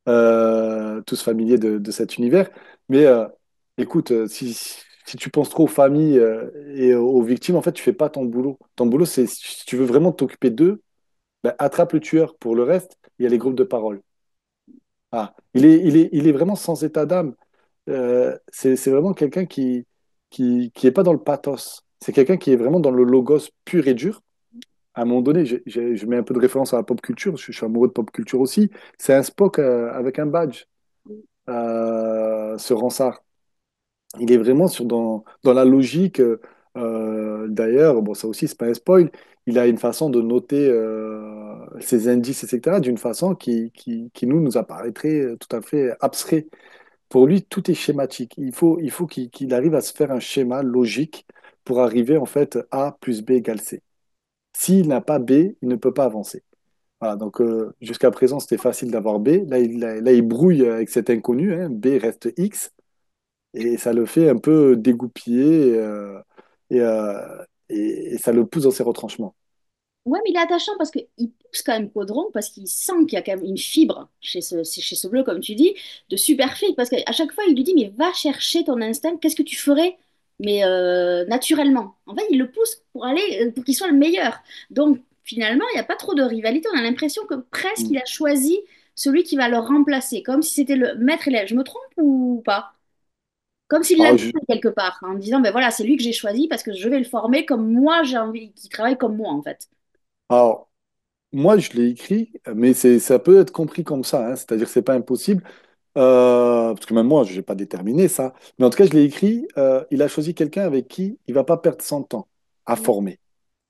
tous familiers de cet univers, mais écoute, si tu penses trop aux familles et aux victimes, en fait, tu fais pas ton boulot. Ton boulot, c'est si tu veux vraiment t'occuper d'eux, ben, attrape le tueur. Pour le reste, il y a les groupes de parole. Ah, il est vraiment sans état d'âme. C'est vraiment quelqu'un qui est pas dans le pathos. C'est quelqu'un qui est vraiment dans le logos pur et dur. À un moment donné, je mets un peu de référence à la pop culture. Je suis amoureux de pop culture aussi. C'est un Spock avec un badge, ce Ronsard. Il est vraiment dans la logique. D'ailleurs, bon, ça aussi, c'est pas un spoil. Il a une façon de noter ses indices, etc., d'une façon qui nous apparaîtrait tout à fait abstrait. Pour lui, tout est schématique. Il faut qu'il arrive à se faire un schéma logique pour arriver en fait A plus B égale C. S'il n'a pas B, il ne peut pas avancer. Voilà, donc jusqu'à présent, c'était facile d'avoir B. Là, il brouille avec cet inconnu, hein. B reste X, et ça le fait un peu dégoupiller et, euh, et ça le pousse dans ses retranchements. Ouais, mais il est attachant parce qu'il pousse quand même Caudron, parce qu'il sent qu'il y a quand même une fibre chez ce bleu, comme tu dis, de super flic. Parce qu'à chaque fois, il lui dit, mais va chercher ton instinct, qu'est-ce que tu ferais? Mais naturellement. En fait, il le pousse pour aller, pour qu'il soit le meilleur. Donc, finalement, il n'y a pas trop de rivalité. On a l'impression que presque Mm. il a choisi celui qui va le remplacer, comme si c'était le maître élève. Je me trompe ou pas? Comme s'il Alors, l'imposait quelque part, en disant, ben voilà, c'est lui que j'ai choisi parce que je vais le former comme moi, j'ai envie qu'il travaille comme moi, en fait. alors, moi, je l'ai écrit, mais ça peut être compris comme ça, hein. C'est-à-dire que c'est pas impossible. Parce que même moi, je n'ai pas déterminé ça. Mais en tout cas, je l'ai écrit. Il a choisi quelqu'un avec qui il va pas perdre son temps à former.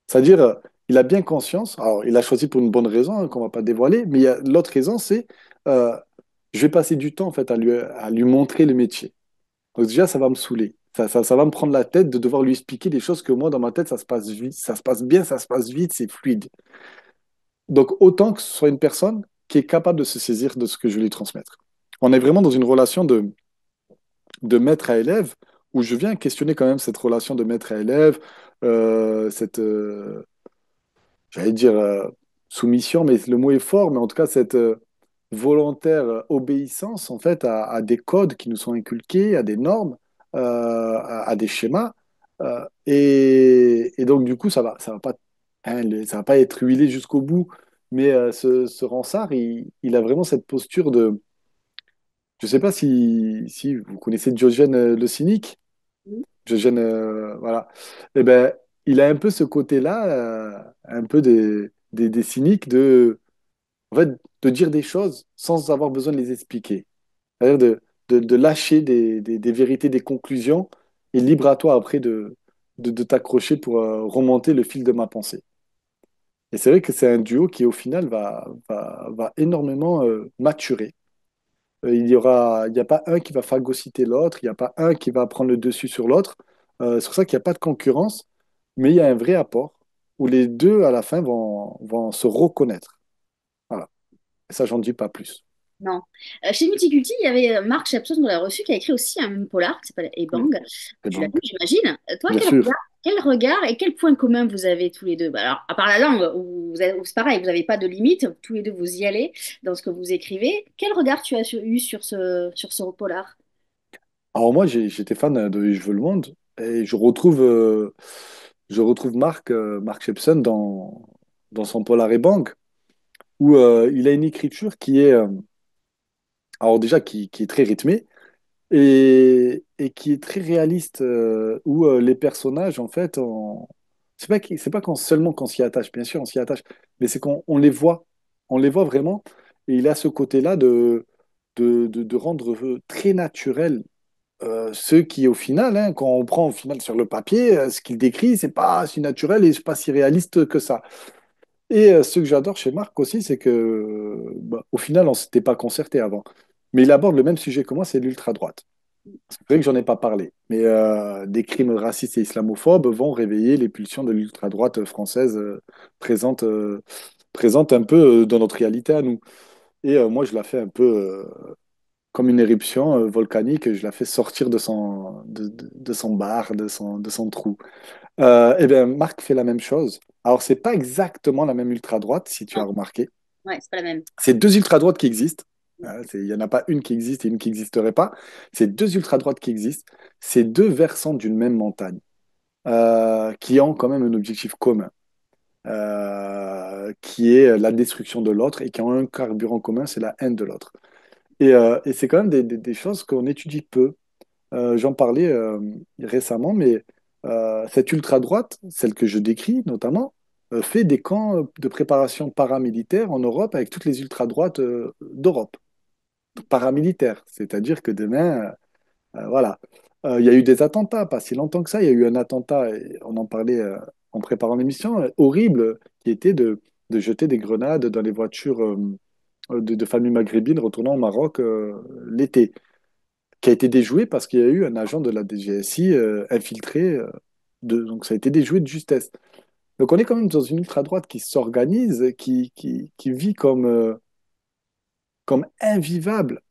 C'est-à-dire, il a bien conscience. Alors, il a choisi pour une bonne raison, hein, qu'on va pas dévoiler. Mais l'autre raison, c'est euh, je vais passer du temps en fait à lui montrer le métier. Donc déjà, ça va me saouler. Ça va me prendre la tête de devoir lui expliquer des choses que moi, dans ma tête, ça se passe vite, ça se passe bien, ça se passe vite, c'est fluide. Donc, autant que ce soit une personne qui est capable de se saisir de ce que je vais lui transmettre. On est vraiment dans une relation de maître à élève, où je viens questionner quand même cette relation de maître à élève, cette, j'allais dire soumission, mais le mot est fort, mais en tout cas cette volontaire obéissance en fait à des codes qui nous sont inculqués, à des normes, à des schémas. Et donc du coup, ça va pas, hein, ça va pas être huilé jusqu'au bout, mais ce Ronsard, il a vraiment cette posture de, je sais pas si vous connaissez Diogène le cynique. Diogène, voilà. Eh ben, il a un peu ce côté-là, un peu des cyniques en fait, de dire des choses sans avoir besoin de les expliquer. C'est-à-dire de lâcher des vérités, des conclusions, et libre à toi après de t'accrocher pour remonter le fil de ma pensée. Et c'est vrai que c'est un duo qui, au final, va énormément maturer. Il n'y a pas un qui va phagocyter l'autre, il n'y a pas un qui va prendre le dessus sur l'autre. C'est pour ça qu'il n'y a pas de concurrence, mais il y a un vrai apport où les deux, à la fin, vont se reconnaître. Voilà. Et ça, j'en dis pas plus. Non. Chez Multiculti, il y avait Marc Chapson qu'on a reçu qui a écrit aussi un polar qui s'appelle Mm. Ebang. Et Tu l'as donc, vu, j'imagine. Toi, bien sûr. quel regard et quel point commun vous avez tous les deux? Bah, alors, à part la langue, où c'est pareil, vous n'avez pas de limite, tous les deux vous y allez dans ce que vous écrivez. Quel regard tu as eu sur ce polar? Alors moi, j'étais fan de Je veux le monde et je retrouve Mark Shepson dans son Polar et Bang, où il a une écriture qui est, alors déjà, qui est très rythmée et qui est très réaliste, où les personnages, en fait, c'est pas seulement qu'on s'y attache, bien sûr, on s'y attache, mais c'est qu'on on les voit vraiment, et il a ce côté-là de rendre très naturel ceux qui, au final, hein, quand on prend au final sur le papier, ce qu'il décrit, c'est pas si naturel et c'est pas si réaliste que ça. Et ce que j'adore chez Marc aussi, c'est que, bah, au final, on s'était pas concerté avant. Mais il aborde le même sujet que moi, c'est l'ultra-droite. C'est vrai que j'en ai pas parlé, mais des crimes racistes et islamophobes vont réveiller les pulsions de l'ultra-droite française présente, présente un peu dans notre réalité à nous. Et moi, je la fais un peu comme une éruption volcanique, je la fais sortir de son bar, de son trou. Eh bien, Marc fait la même chose. Alors, c'est pas exactement la même ultra-droite, si tu as Non, remarqué. ouais, c'est pas la même. C'est deux ultra-droites qui existent. Il n'y en a pas une qui existe et une qui n'existerait pas. C'est deux ultra-droites qui existent. C'est deux versants d'une même montagne qui ont quand même un objectif commun, qui est la destruction de l'autre et qui ont un carburant commun, c'est la haine de l'autre. Et c'est quand même des choses qu'on étudie peu. J'en parlais récemment, mais cette ultra-droite, celle que je décris notamment, fait des camps de préparation paramilitaire en Europe avec toutes les ultra-droites d'Europe, paramilitaires. C'est-à-dire que demain, voilà. Il y a eu des attentats, pas si longtemps que ça, il y a eu un attentat, et on en parlait en préparant l'émission, horrible, qui était de jeter des grenades dans les voitures de familles maghrébines retournant au Maroc l'été, qui a été déjoué parce qu'il y a eu un agent de la DGSI infiltré. Donc ça a été déjoué de justesse. Donc on est quand même dans une ultra-droite qui s'organise, qui vit comme invivable,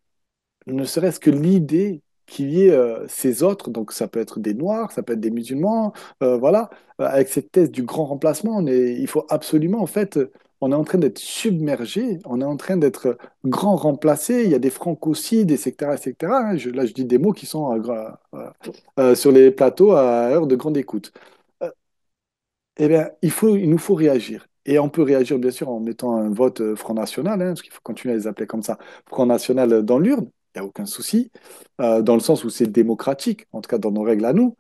ne serait-ce que l'idée qu'il y ait ces autres, donc ça peut être des Noirs, ça peut être des musulmans, voilà, avec cette thèse du grand remplacement, il faut absolument, en fait, on est en train d'être submergé, on est en train d'être grand remplacé, il y a des francocides, etc., etc. Hein. Là, je dis des mots qui sont sur les plateaux à heure de grande écoute. Euh, eh bien, il nous faut réagir. Et on peut réagir, bien sûr, en mettant un vote Front National, hein, parce qu'il faut continuer à les appeler comme ça, Front National dans l'urne, il n'y a aucun souci, dans le sens où c'est démocratique, en tout cas dans nos règles à nous.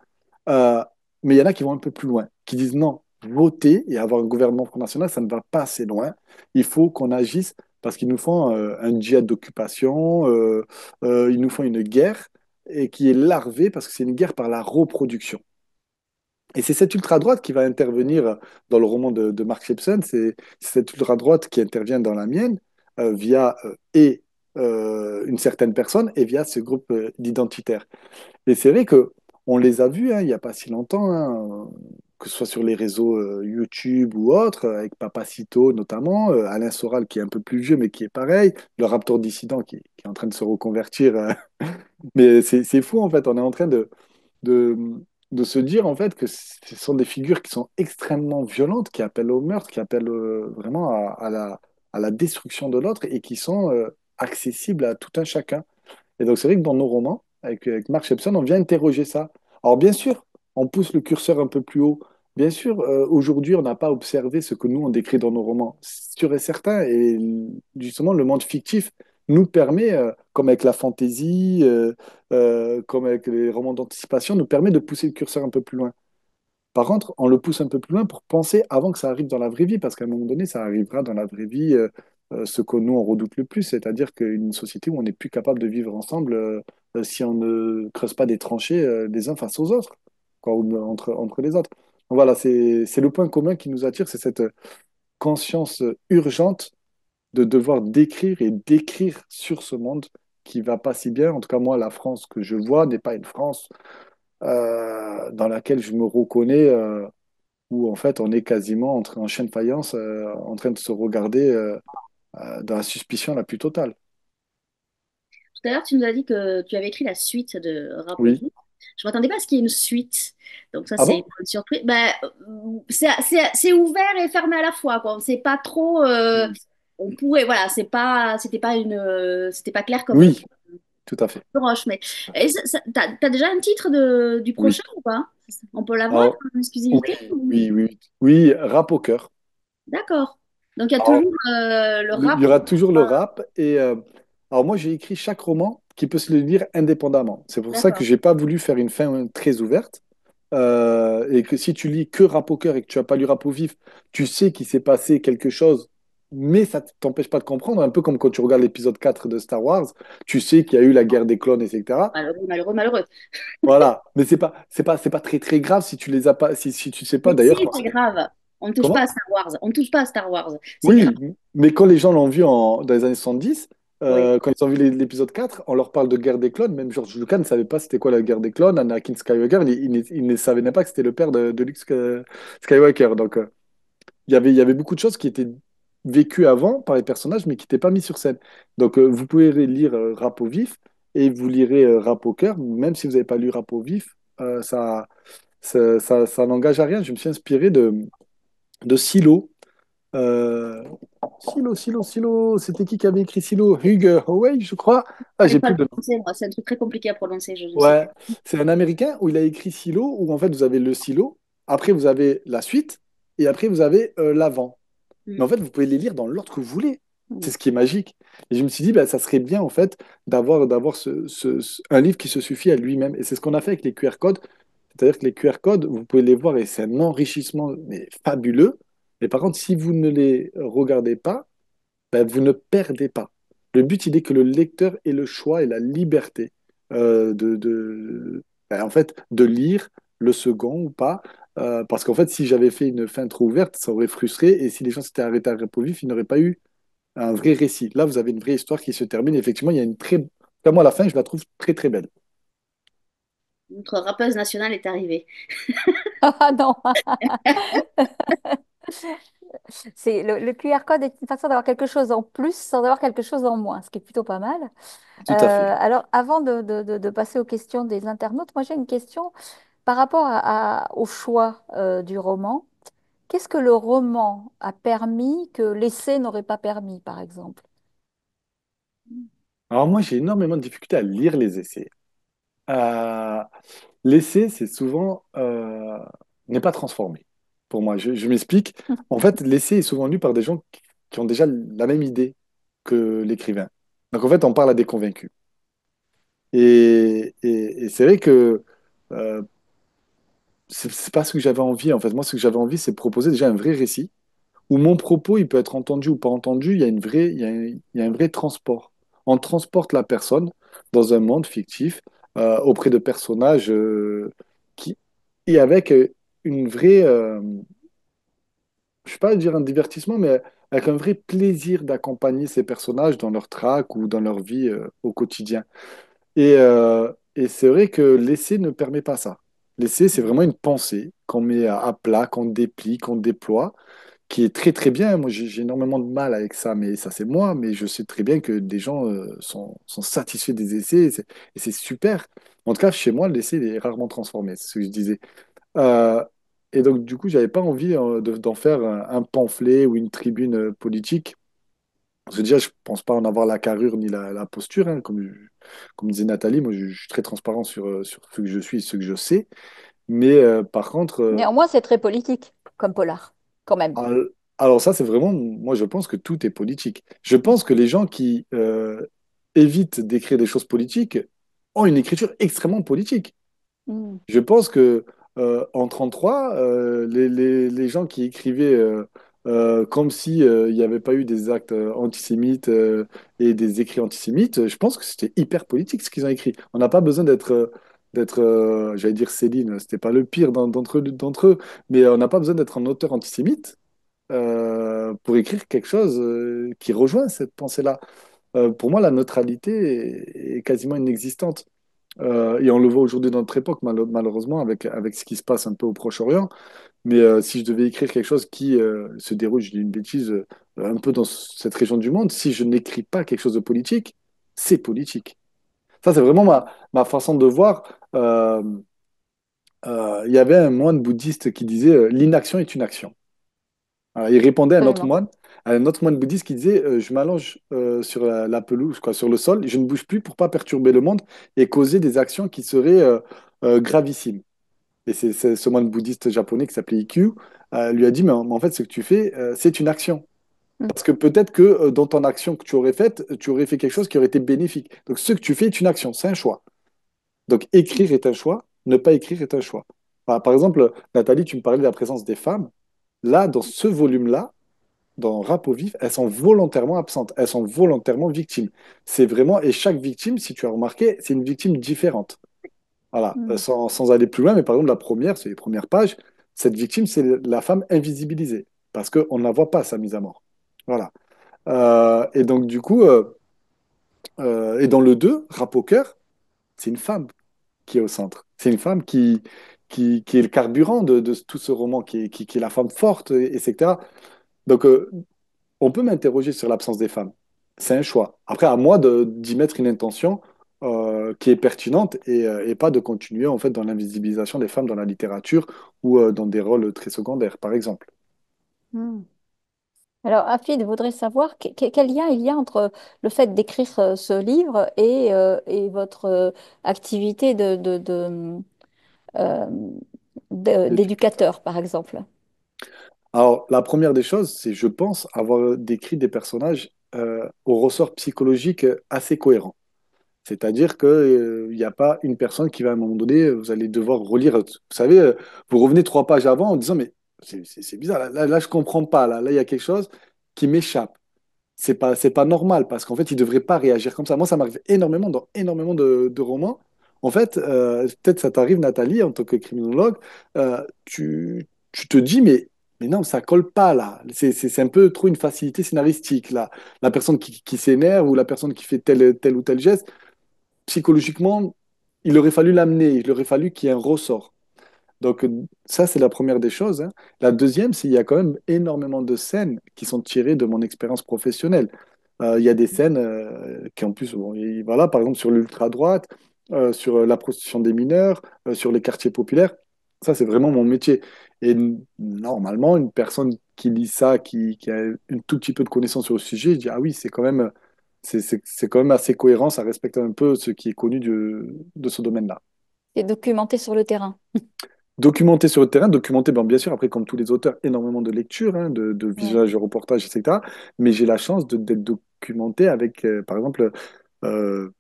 Euh, mais il y en a qui vont un peu plus loin, qui disent non, voter et avoir un gouvernement Front National, ça ne va pas assez loin. Il faut qu'on agisse parce qu'ils nous font un djihad d'occupation, ils nous font une guerre et qui est larvée parce que c'est une guerre par la reproduction. Et c'est cette ultra-droite qui va intervenir dans le roman de Mark Shepson, c'est cette ultra-droite qui intervient dans la mienne via une certaine personne et via ce groupe d'identitaires. Et c'est vrai que on les a vus il n'y a pas si longtemps, hein, que ce soit sur les réseaux YouTube ou autres, avec Papacito notamment, Alain Soral qui est un peu plus vieux mais qui est pareil, le Raptor dissident qui est en train de se reconvertir. Mais c'est fou en fait, on est en train de, de se dire en fait que ce sont des figures qui sont extrêmement violentes, qui appellent au meurtre, qui appellent vraiment à la destruction de l'autre et qui sont accessibles à tout un chacun. Et donc c'est vrai que dans nos romans, avec Mark Shepson, on vient interroger ça. Alors bien sûr, on pousse le curseur un peu plus haut. Bien sûr, aujourd'hui, on n'a pas observé ce que nous, on décrit dans nos romans. C'est sûr et certain. Et justement, le monde fictif nous permet, comme avec la fantaisie, comme avec les romans d'anticipation, nous permet de pousser le curseur un peu plus loin. Par contre, on le pousse un peu plus loin pour penser avant que ça arrive dans la vraie vie, parce qu'à un moment donné, ça arrivera dans la vraie vie, ce que nous, on redoute le plus, c'est-à-dire qu'une société où on n'est plus capable de vivre ensemble si on ne creuse pas des tranchées les uns face aux autres, quoi, ou entre les autres. Donc voilà, c'est le point commun qui nous attire, c'est cette conscience urgente de devoir décrire et d'écrire sur ce monde qui va pas si bien. En tout cas, moi, la France que je vois n'est pas une France dans laquelle je me reconnais, où en fait on est quasiment en chaîne de faïence, en train de se regarder dans la suspicion la plus totale. Tout à l'heure, tu nous as dit que tu avais écrit la suite de Oui. Rapovi. Je m'attendais pas à ce qu'il y ait une suite. Donc ça, Ah c'est une bon? bonne surprise. Ben, c'est ouvert et fermé à la fois, quoi. C'est pas trop... Hmm. on pourrait... Voilà, c'était pas une... c'était pas clair comme Oui, tout à fait. roche. Mais t'as déjà un titre du Oui. prochain ou pas? On peut l'avoir Alors, en oui, exclusivité oui, rap au cœur. D'accord. Donc il y a Alors, toujours le il rap. y aura toujours le rap. Et alors moi, j'ai écrit chaque roman qui peut se le lire indépendamment. C'est pour ça que D'accord. j'ai pas voulu faire une fin très ouverte. et que si tu lis que Rap au cœur et que tu n'as pas lu Rap au vif, tu sais qu'il s'est passé quelque chose, mais ça ne t'empêche pas de comprendre. Un peu comme quand tu regardes l'épisode 4 de Star Wars, tu sais qu'il y a eu la guerre des clones, etc. Malheureux, malheureux, malheureux. Voilà. Mais c'est pas très, très grave si tu les as pas, si tu sais pas. Mais D'ailleurs, si, c'est grave. On ne touche pas à comment? Star Wars. On ne touche pas à Star Wars. C'est grave. Oui, mais quand les gens l'ont vu dans les années 70, Oui. quand ils ont vu l'épisode 4, on leur parle de guerre des clones. Même George Lucas ne savait pas c'était quoi la guerre des clones. Anakin Skywalker, il ne savait même pas que c'était le père de Luke Skywalker. Donc, il y avait beaucoup de choses qui étaient vécues avant par les personnages, mais qui n'étaient pas mis sur scène. Donc, vous pouvez lire Rap au vif et vous lirez Rap au cœur. Même si vous n'avez pas lu Rap au vif, ça n'engage à rien. Je me suis inspiré de Silo. Euh, Silo. C'était qui avait écrit Silo? Hugo Howey, je crois. Ah, J'arrive j'ai pas à plus le de nom. prononcer, moi. C'est un truc très compliqué à prononcer. Je ne sais Ouais, plus. c'est un Américain où il a écrit Silo, où en fait vous avez le silo, après vous avez la suite, et après vous avez l'avant. Mais Mm. en fait, vous pouvez les lire dans l'ordre que vous voulez. C'est Mm. ce qui est magique. Et je me suis dit, bah, ça serait bien en fait d'avoir un livre qui se suffit à lui-même. Et c'est ce qu'on a fait avec les QR codes. C'est-à-dire que les QR codes, vous pouvez les voir et c'est un enrichissement mais fabuleux. Mais par contre, si vous ne les regardez pas, ben, vous ne perdez pas. Le but, il est que le lecteur ait le choix et la liberté en fait, de lire le second ou pas. Parce qu'en fait, si j'avais fait une fin trop ouverte, ça aurait frustré. Et si les gens s'étaient arrêtés à Repo Vif, ils n'auraient pas eu un vrai récit. Là, vous avez une vraie histoire qui se termine. Effectivement, il y a une très... Enfin, moi, la fin, je la trouve très, très belle. Notre rappeuse nationale est arrivée. Ah non, c'est le QR code est une façon d'avoir quelque chose en plus sans avoir quelque chose en moins, ce qui est plutôt pas mal. Tout à fait. Alors, avant de passer aux questions des internautes, moi j'ai une question par rapport au choix du roman. Qu'est-ce que le roman a permis que l'essai n'aurait pas permis, par exemple? Alors moi, j'ai énormément de difficultés à lire les essais. Euh, L'essai, c'est souvent n'est pas transformé. Pour moi, je m'explique. En fait, l'essai est souvent lu par des gens qui ont déjà la même idée que l'écrivain. Donc en fait, on parle à des convaincus. Et c'est vrai que euh, c'est pas ce que j'avais envie. En fait, moi, ce que j'avais envie, c'est de proposer déjà un vrai récit où mon propos, il peut être entendu ou pas entendu. Il y a une vraie, il y a un vrai transport. On transporte la personne dans un monde fictif auprès de personnages qui et avec une vraie, je ne sais pas dire un divertissement, mais avec un vrai plaisir d'accompagner ces personnages dans leur traque ou dans leur vie au quotidien. Et c'est vrai que l'essai ne permet pas ça. L'essai, c'est vraiment une pensée qu'on met à plat, qu'on déplie, qu'on déploie, qui est très très bien. Moi, j'ai énormément de mal avec ça, mais ça, c'est moi. Mais je sais très bien que des gens sont satisfaits des essais et c'est super. En tout cas, chez moi, l'essai il est rarement transformé, c'est ce que je disais. Euh, et donc, du coup, j'avais pas envie d'en faire un pamphlet ou une tribune politique. Parce que déjà, je pense pas en avoir la carrure ni la posture, hein. Comme disait Nathalie, moi, je suis très transparent sur ce que je suis et ce que je sais. Mais par contre, Néanmoins, c'est très politique comme polar, quand même. alors ça, c'est vraiment, moi, je pense que tout est politique. Je pense que les gens qui évitent d'écrire des choses politiques ont une écriture extrêmement politique. Mm. Je pense que en 33, les gens qui écrivaient comme si il n'y avait pas eu des actes antisémites et des écrits antisémites, je pense que c'était hyper politique ce qu'ils ont écrit. On n'a pas besoin j'allais dire Céline, c'était pas le pire d'entre eux, mais on n'a pas besoin d'être un auteur antisémite pour écrire quelque chose qui rejoint cette pensée-là. Pour moi, la neutralité est quasiment inexistante. Et on le voit aujourd'hui dans notre époque, malheureusement, avec ce qui se passe un peu au Proche-Orient. Mais si je devais écrire quelque chose qui se déroule, je dis une bêtise, un peu dans cette région du monde, si je n'écris pas quelque chose de politique, c'est politique. Ça, c'est vraiment ma façon de voir. Il y avait un moine bouddhiste qui disait l'inaction est une action. Alors, il répondait Absolument. à un autre moine bouddhiste qui disait je m'allonge sur la pelouse, quoi, sur le sol, je ne bouge plus pour pas perturber le monde et causer des actions qui seraient gravissimes. Et c'est ce moine bouddhiste japonais qui s'appelait Ikkyu lui a dit mais en fait, ce que tu fais, c'est une action. Mm. Parce que peut-être que dans ton action que tu aurais faite, tu aurais fait quelque chose qui aurait été bénéfique. Donc, ce que tu fais est une action, c'est un choix. Donc, écrire est un choix, ne pas écrire est un choix. Par exemple, Nathalie, tu me parlais de la présence des femmes. Là, dans ce volume-là, dans Rap au vif, elles sont volontairement absentes, elles sont volontairement victimes. C'est vraiment, et chaque victime, si tu as remarqué, c'est une victime différente. Voilà, Hmm. sans aller plus loin, mais par exemple, la première, c'est les premières pages, cette victime, c'est la femme invisibilisée, parce qu'on ne la voit pas, sa mise à mort. Voilà. Et donc, du coup, et dans le 2, Rap au cœur, c'est une femme qui est au centre. C'est une femme qui est le carburant de tout ce roman, qui est la femme forte, etc. Donc, on peut m'interroger sur l'absence des femmes. C'est un choix. Après, à moi d'y mettre une intention qui est pertinente et pas de continuer en fait dans l'invisibilisation des femmes dans la littérature ou dans des rôles très secondaires, par exemple. Hmm. Alors, Afid voudrait savoir quel lien il y a entre le fait d'écrire ce livre et votre activité euh, d'éducateur, par exemple. Alors, la première des choses, c'est, je pense, avoir décrit des personnages au ressort psychologique assez cohérent. C'est-à-dire qu'il n'y a pas une personne qui va à un moment donné, vous allez devoir relire. Vous savez, vous revenez 3 pages avant en disant, mais c'est bizarre, là, je comprends pas, là, il y a quelque chose qui m'échappe. C'est pas normal parce qu'en fait, il ne devrait pas réagir comme ça. Moi, ça m'arrive énormément dans énormément de romans. En fait, peut-être ça t'arrive, Nathalie, en tant que criminologue, tu te dis, mais non, ça colle pas là. C'est un peu trop une facilité scénaristique là. La personne qui s'énerve ou la personne qui fait tel ou tel geste psychologiquement, il aurait fallu l'amener, il aurait fallu qu'il y ait un ressort. Donc ça, c'est la première des choses, hein. La deuxième, c'est qu'il y a quand même énormément de scènes qui sont tirées de mon expérience professionnelle. Il y a des scènes qui, en plus, bon, voilà, par exemple, sur l'ultra-droite, sur la prostitution des mineurs, sur les quartiers populaires. Ça, c'est vraiment mon métier. Et normalement, une personne qui lit ça, qui a un tout petit peu de connaissance sur le sujet, dit, ah oui, c'est quand même assez cohérent, ça respecte un peu ce qui est connu de ce domaine-là. C'est documenté sur le terrain. Documenté sur le terrain, documenté, ben, bien sûr, après, comme tous les auteurs, énormément de lectures, hein, de Ouais. visionnage, de reportages, etc. Mais j'ai la chance d'être documenté avec, par exemple, euh,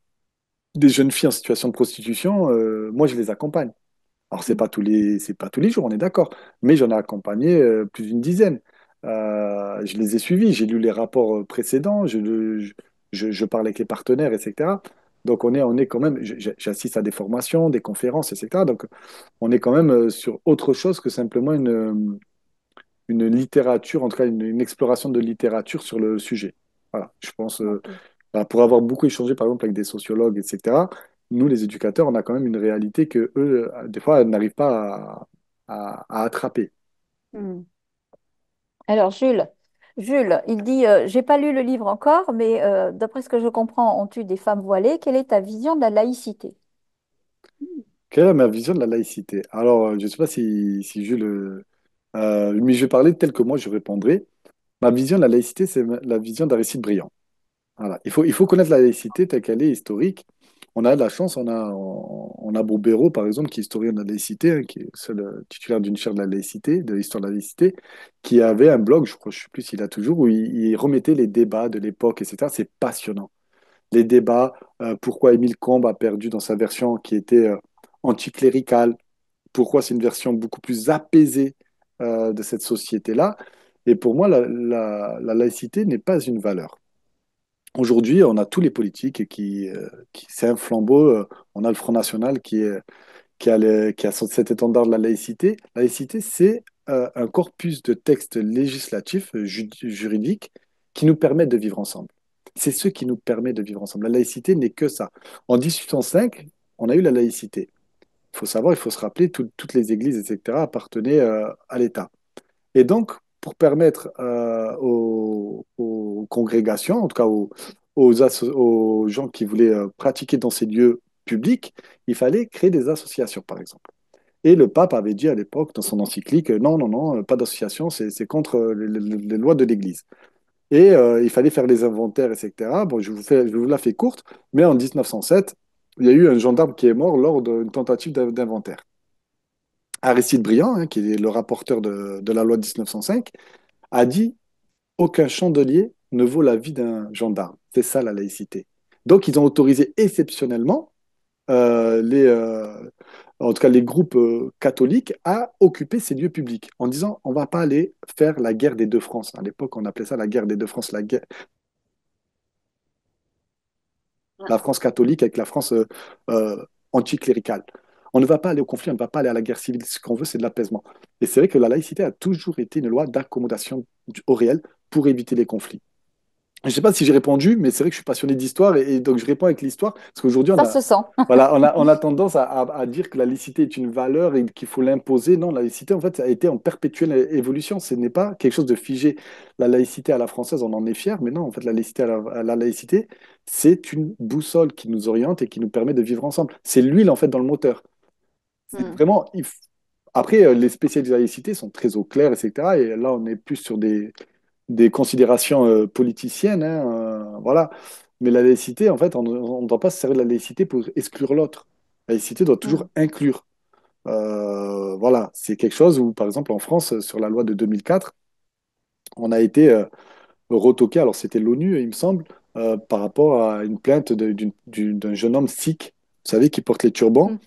des jeunes filles en situation de prostitution. Moi, je les accompagne. Alors, c'est pas tous les jours, on est d'accord, mais j'en ai accompagné plus d'une dizaine. Je les ai suivis, j'ai lu les rapports précédents, je parle avec les partenaires, etc. Donc, on est quand même, j'assiste à des formations, des conférences, etc. Donc, on est quand même sur autre chose que simplement une littérature, en tout cas une exploration de littérature sur le sujet. Voilà, je pense, Ok. bah, pour avoir beaucoup échangé par exemple avec des sociologues, etc., nous les éducateurs, on a quand même une réalité que eux, des fois, n'arrivent pas à attraper. Hmm. Alors, Jules, il dit, j'ai pas lu le livre encore, mais d'après ce que je comprends, on tue des femmes voilées. Quelle est ta vision de la laïcité? Quelle est ma vision de la laïcité? Alors, je ne sais pas si Jules, mais je vais parler tel que moi je répondrai. Ma vision de la laïcité, c'est la vision d'Aristide Briand. Voilà. Il faut connaître la laïcité telle qu'elle est historique. On a de la chance, on a Bobéro, par exemple, qui est historien de la laïcité, hein, qui est seul titulaire d'une chaire de la laïcité, de l'histoire de la laïcité, qui avait un blog, je crois, je ne sais plus s'il a toujours, où il remettait les débats de l'époque, etc. C'est passionnant. Les débats, pourquoi Émile Combes a perdu dans sa version qui était anticléricale, pourquoi c'est une version beaucoup plus apaisée de cette société-là. Et pour moi, la laïcité n'est pas une valeur. Aujourd'hui, on a tous les politiques c'est un flambeau. On a le Front National qui a cet étendard de la laïcité. La laïcité, c'est un corpus de textes législatifs, juridiques, qui nous permettent de vivre ensemble. C'est ce qui nous permet de vivre ensemble. La laïcité n'est que ça. En 1805, on a eu la laïcité. Il faut savoir, il faut se rappeler, toutes les églises, etc., appartenaient à l'État. Et donc, pour permettre aux congrégations, en tout cas aux gens qui voulaient pratiquer dans ces lieux publics, il fallait créer des associations, par exemple. Et le pape avait dit à l'époque, dans son encyclique, non, non, non, pas d'association, c'est contre les lois de l'Église. Et il fallait faire les inventaires, etc. Bon, je vous la fais courte, mais en 1907, il y a eu un gendarme qui est mort lors d'une tentative d'inventaire. Aristide Briand, hein, qui est le rapporteur de la loi de 1905, a dit aucun chandelier ne vaut la vie d'un gendarme. C'est ça la laïcité. Donc ils ont autorisé exceptionnellement euh, les, euh, en tout cas les groupes catholiques, à occuper ces lieux publics en disant on va pas aller faire la guerre des deux France. À l'époque, on appelait ça la guerre des deux France, la France catholique avec la France anticléricale. On ne va pas aller au conflit, on ne va pas aller à la guerre civile. Ce qu'on veut, c'est de l'apaisement. Et c'est vrai que la laïcité a toujours été une loi d'accommodation au réel pour éviter les conflits. Je ne sais pas si j'ai répondu, mais c'est vrai que je suis passionné d'histoire et donc je réponds avec l'histoire parce qu'aujourd'hui, Ça se sent. voilà, on a tendance à dire que la laïcité est une valeur et qu'il faut l'imposer. Non, la laïcité, en fait, a été en perpétuelle évolution. Ce n'est pas quelque chose de figé. La laïcité à la française, on en est fier, mais non, en fait, la laïcité à la laïcité, c'est une boussole qui nous oriente et qui nous permet de vivre ensemble. C'est l'huile, en fait, dans le moteur. C'est Mm. vraiment. Après, les spécialistes de la laïcité sont très au clair, etc. Et là, on est plus sur des considérations politiciennes, hein, voilà. Mais la laïcité, en fait, on ne doit pas se servir de la laïcité pour exclure l'autre. La laïcité doit toujours Mm. inclure. Voilà, c'est quelque chose où, par exemple, en France, sur la loi de 2004, on a été retoqué, alors c'était l'ONU, il me semble, par rapport à une plainte d'un jeune homme sikh, vous savez, qui porte les turbans, Mm.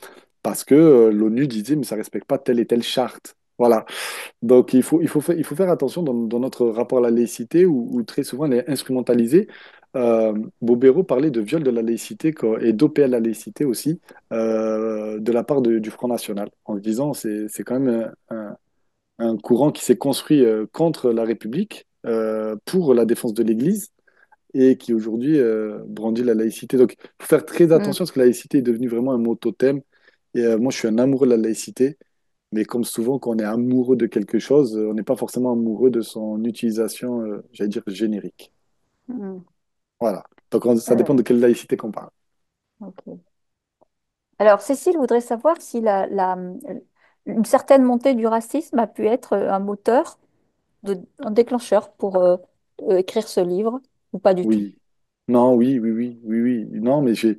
parce que l'ONU disait, mais ça ne respecte pas telle et telle charte. Voilà. Donc, il faut faire attention dans notre rapport à la laïcité, où très souvent elle est instrumentalisée. Bobéro parlait de viol de la laïcité et d'OPL la laïcité aussi, de la part du Front National, en se disant c'est quand même un courant qui s'est construit contre la République, pour la défense de l'Église, et qui aujourd'hui brandit la laïcité. Donc, il faut faire très Mm. attention parce que la laïcité est devenue vraiment un mot totem. Et moi, je suis un amoureux de la laïcité. Mais comme souvent, quand on est amoureux de quelque chose, on n'est pas forcément amoureux de son utilisation, j'allais dire, générique. Mm. Voilà. Donc ça dépend Euh, de quelle laïcité qu'on parle. ok. Alors, Cécile voudrait savoir si une certaine montée du racisme a pu être un moteur, un déclencheur pour écrire ce livre, ou pas du tout. Oui. Non, oui, oui, oui, oui, oui. Non, mais j'ai,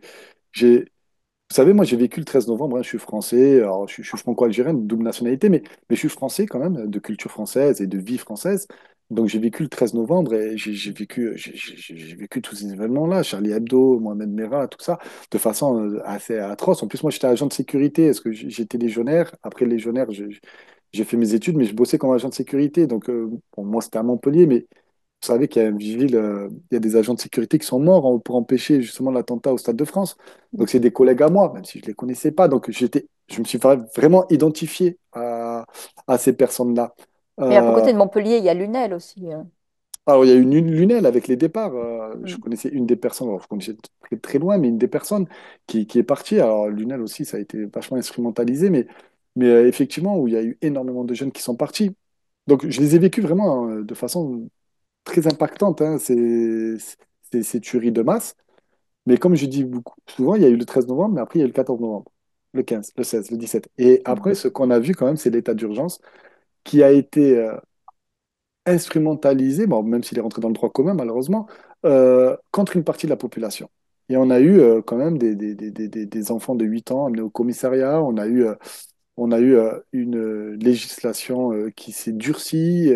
vous savez, moi, j'ai vécu le 13 novembre, hein, je suis français, alors je suis franco-algérien, de double nationalité, mais je suis français quand même, de culture française et de vie française. Donc, j'ai vécu le 13 novembre et j'ai vécu tous ces événements-là, Charlie Hebdo, Mohamed Merah, tout ça, de façon assez atroce. En plus, moi, j'étais agent de sécurité, parce que j'étais légionnaire. Après légionnaire, j'ai fait mes études, mais je bossais comme agent de sécurité. Donc, bon, moi, c'était à Montpellier, mais vous savez qu'il y a une ville, il y a des agents de sécurité qui sont morts pour empêcher justement l'attentat au Stade de France. Donc c'est des collègues à moi, même si je ne les connaissais pas. Donc je me suis vraiment identifié à ces personnes-là. Mais à Euh, côté de Montpellier, il y a Lunel aussi. alors il y a eu une Lunel avec les départs. Je Mm. connaissais une des personnes, alors, je connaissais très, très loin, mais une des personnes qui est partie. Alors Lunel aussi, ça a été vachement instrumentalisé, mais effectivement, où il y a eu énormément de jeunes qui sont partis. Donc je les ai vécus vraiment de façon très impactante, hein, ces tueries de masse. Mais comme je dis beaucoup, souvent, il y a eu le 13 novembre, mais après, il y a eu le 14 novembre, le 15, le 16, le 17. Et Mm. après, ce qu'on a vu quand même, c'est l'état d'urgence qui a été instrumentalisé, bon, même s'il est rentré dans le droit commun, malheureusement, contre une partie de la population. Et on a eu quand même des enfants de 8 ans amenés au commissariat, on a eu une législation qui s'est durcie,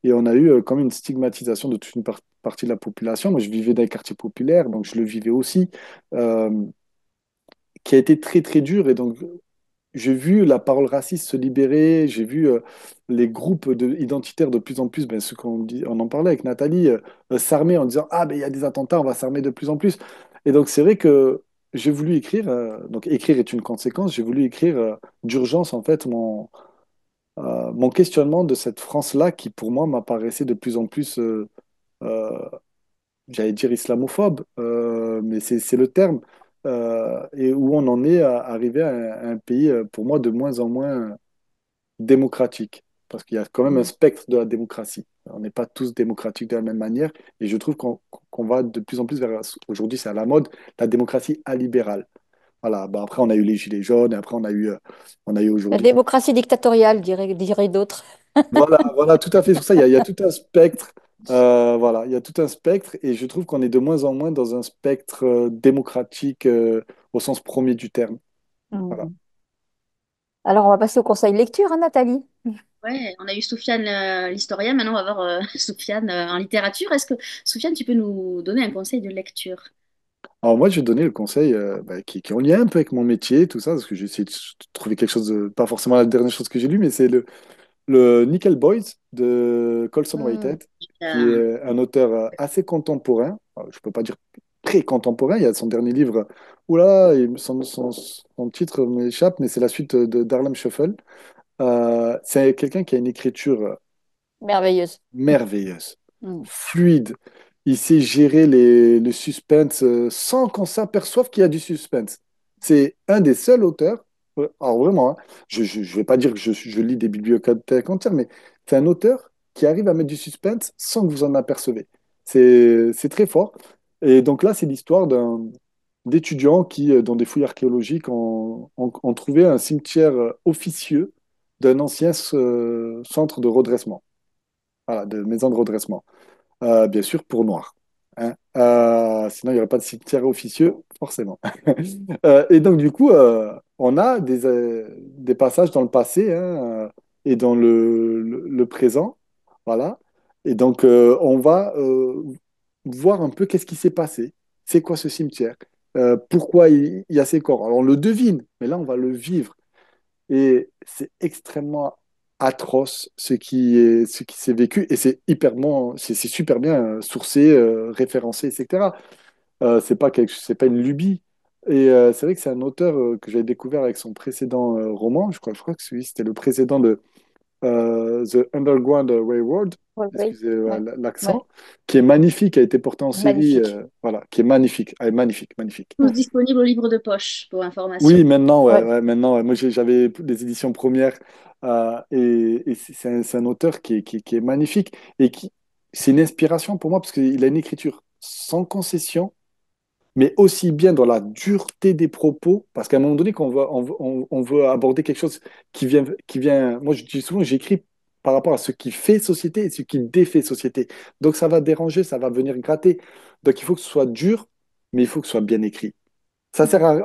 et on a eu quand même une stigmatisation de toute une partie de la population. Moi, je vivais dans les quartiers populaires, donc je le vivais aussi, euh, qui a été très très dur. Et donc, j'ai vu la parole raciste se libérer, j'ai vu les groupes identitaires de plus en plus, ben, ce qu'on dit, on en parlait avec Nathalie, s'armer en disant, ah, ben, il y a des attentats, on va s'armer de plus en plus. Et donc, c'est vrai que j'ai voulu écrire, donc écrire est une conséquence, j'ai voulu écrire d'urgence, en fait, mon questionnement de cette France-là qui, pour moi, m'apparaissait de plus en plus, euh, j'allais dire islamophobe, mais c'est le terme, et où on en est arrivé à un pays, pour moi, de moins en moins démocratique, parce qu'il y a quand même un Mm. spectre de la démocratie. On n'est pas tous démocratiques de la même manière, et je trouve qu'on va de plus en plus vers, aujourd'hui c'est à la mode, la démocratie illibérale. Voilà, bah après on a eu les gilets jaunes, et après on a eu La aujourd'hui. démocratie dictatoriale, diraient d'autres. Voilà, voilà, tout à fait sur ça. Il y a tout un spectre. Voilà, il y a tout un spectre et je trouve qu'on est de moins en moins dans un spectre démocratique au sens premier du terme. Voilà. Mm. Alors, on va passer au conseil lecture, hein, Nathalie. Ouais, on a eu Soufiane, l'historien, maintenant on va voir Soufiane en littérature. Est-ce que, Soufiane, tu peux nous donner un conseil de lecture? Alors moi, je vais donner le conseil qui est en lien un peu avec mon métier, tout ça, parce que j'ai essayé de trouver quelque chose de, pas forcément la dernière chose que j'ai lu, mais c'est le Nickel Boys de Colson Hmm. Whitehead, qui Euh, est un auteur assez contemporain. Alors, je peux pas dire très contemporain, il y a son dernier livre, oula, son titre m'échappe, mais c'est la suite de d'Harlem Shuffle. C'est quelqu'un qui a une écriture Merveilleuse. merveilleuse, Hmm. fluide. Il sait gérer le suspense sans qu'on s'aperçoive qu'il y a du suspense. C'est un des seuls auteurs, alors vraiment, hein, je vais pas dire que je lis des bibliothèques entières, mais c'est un auteur qui arrive à mettre du suspense sans que vous en apercevez. C'est très fort. Et donc là, c'est l'histoire d'étudiants qui, dans des fouilles archéologiques, ont trouvé un cimetière officieux d'un ancien centre de redressement, voilà, de maison de redressement. Bien sûr, pour noir. Hein. Sinon, il n'y aurait pas de cimetière officieux, forcément. Et donc, du coup, on a des passages dans le passé hein, et dans le présent. Voilà. Et donc, on va voir un peu qu'est-ce qui s'est passé. C'est quoi ce cimetière? Pourquoi il y a ces corps? Alors, on le devine, mais là, on va le vivre. Et c'est extrêmement atroce ce qui s'est vécu. Et c'est hyper bon, c'est super bien sourcé, référencé, etc. C'est pas une lubie. Et c'est vrai que c'est un auteur que j'avais découvert avec son précédent roman. Je crois que celui c'était le précédent de The Underground Railroad. Ouais, oui, Excusez ouais, ouais. l'accent, qui est magnifique, a été porté en série, Magnifique. voilà, qui est magnifique, ah, magnifique, magnifique. tous disponibles au livre de poche, pour Oui, information. maintenant, ouais, Ouais. ouais, maintenant, ouais. Moi, j'avais des éditions premières et c'est un auteur qui est magnifique et c'est une inspiration pour moi parce qu'il a une écriture sans concession, mais aussi bien dans la dureté des propos, parce qu'à un moment donné, quand on veut aborder quelque chose moi, je dis souvent, j'écris par rapport à ce qui fait société et ce qui défait société. Donc, ça va déranger, ça va venir gratter. Donc, il faut que ce soit dur, mais il faut que ce soit bien écrit.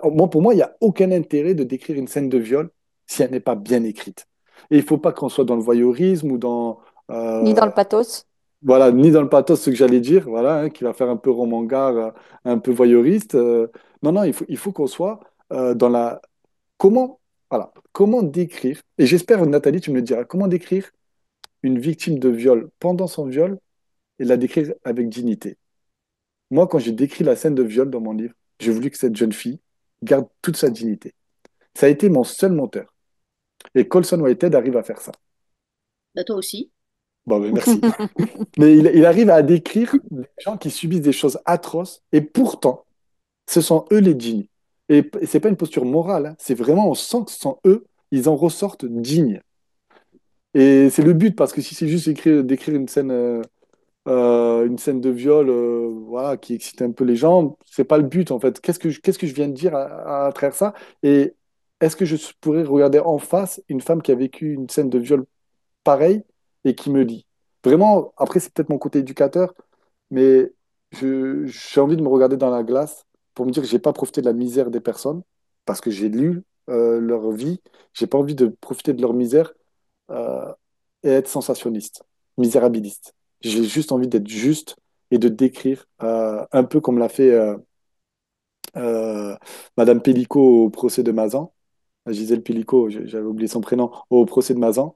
Moi, pour moi, il n'y a aucun intérêt de décrire une scène de viol si elle n'est pas bien écrite. Et il ne faut pas qu'on soit dans le voyeurisme ou dans, Ni dans euh, le pathos. voilà, ni dans le pathos, ce que j'allais dire, voilà, hein, qui va faire un peu roman-gare, un peu voyeuriste. Non, non, il faut qu'on soit dans la... Comment, voilà, comment décrire, et j'espère, Nathalie, tu me le diras, comment décrire une victime de viol pendant son viol et la décrire avec dignité. Moi, quand j'ai décrit la scène de viol dans mon livre, j'ai voulu que cette jeune fille garde toute sa dignité. Ça a été mon seul moteur. Et Colson Whitehead arrive à faire ça. Bah, toi aussi. Bon, ben, merci. Mais il arrive à décrire des gens qui subissent des choses atroces et pourtant, ce sont eux les dignes. Et c'est pas une posture morale, hein. C'est vraiment, on sent que ce sont eux, ils en ressortent dignes. Et c'est le but parce que si c'est juste d'écrire une scène de viol voilà, qui excite un peu les gens. C'est pas le but, en fait. Qu'est-ce que je viens de dire à travers ça? Et est-ce que je pourrais regarder en face une femme qui a vécu une scène de viol pareille et qui me dit? Vraiment, après, c'est peut-être mon côté éducateur, mais j'ai envie de me regarder dans la glace pour me dire que j'ai pas profité de la misère des personnes parce que j'ai lu leur vie. J'ai pas envie de profiter de leur misère euh, et être sensationniste, misérabiliste. J'ai juste envie d'être juste et de décrire un peu comme l'a fait euh, Madame Pellicot au procès de Mazan. Gisèle Pellicot, j'avais oublié son prénom, au procès de Mazan.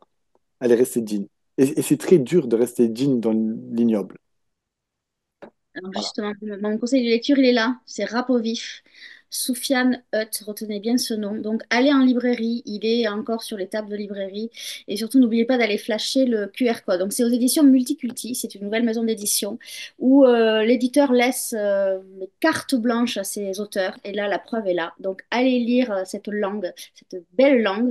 Elle est restée digne. Et c'est très dur de rester digne dans l'ignoble. Alors Voilà. justement, mon conseil de lecture, il est là. C'est Rap au vif. Soufiane Hutt, retenez bien ce nom. Donc, allez en librairie, il est encore sur les tables de librairie. Et surtout, n'oubliez pas d'aller flasher le QR code. Donc, c'est aux éditions Multiculti, c'est une nouvelle maison d'édition où l'éditeur laisse carte blanche à ses auteurs. Et là, la preuve est là. Donc, allez lire cette langue, cette belle langue,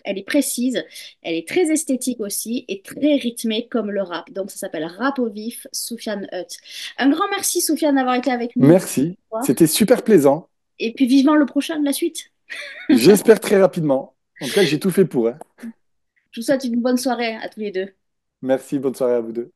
elle est précise, elle est très esthétique aussi et très rythmée comme le rap. Donc, ça s'appelle Rap au vif, Soufiane Hutt. Un grand merci, Soufiane, d'avoir été avec nous ce Merci. soir. C'était super plaisant. Et puis vivement le prochain, la suite. J'espère très rapidement. En tout cas, j'ai tout fait pour, hein. Je vous souhaite une bonne soirée à tous les deux. Merci, bonne soirée à vous deux.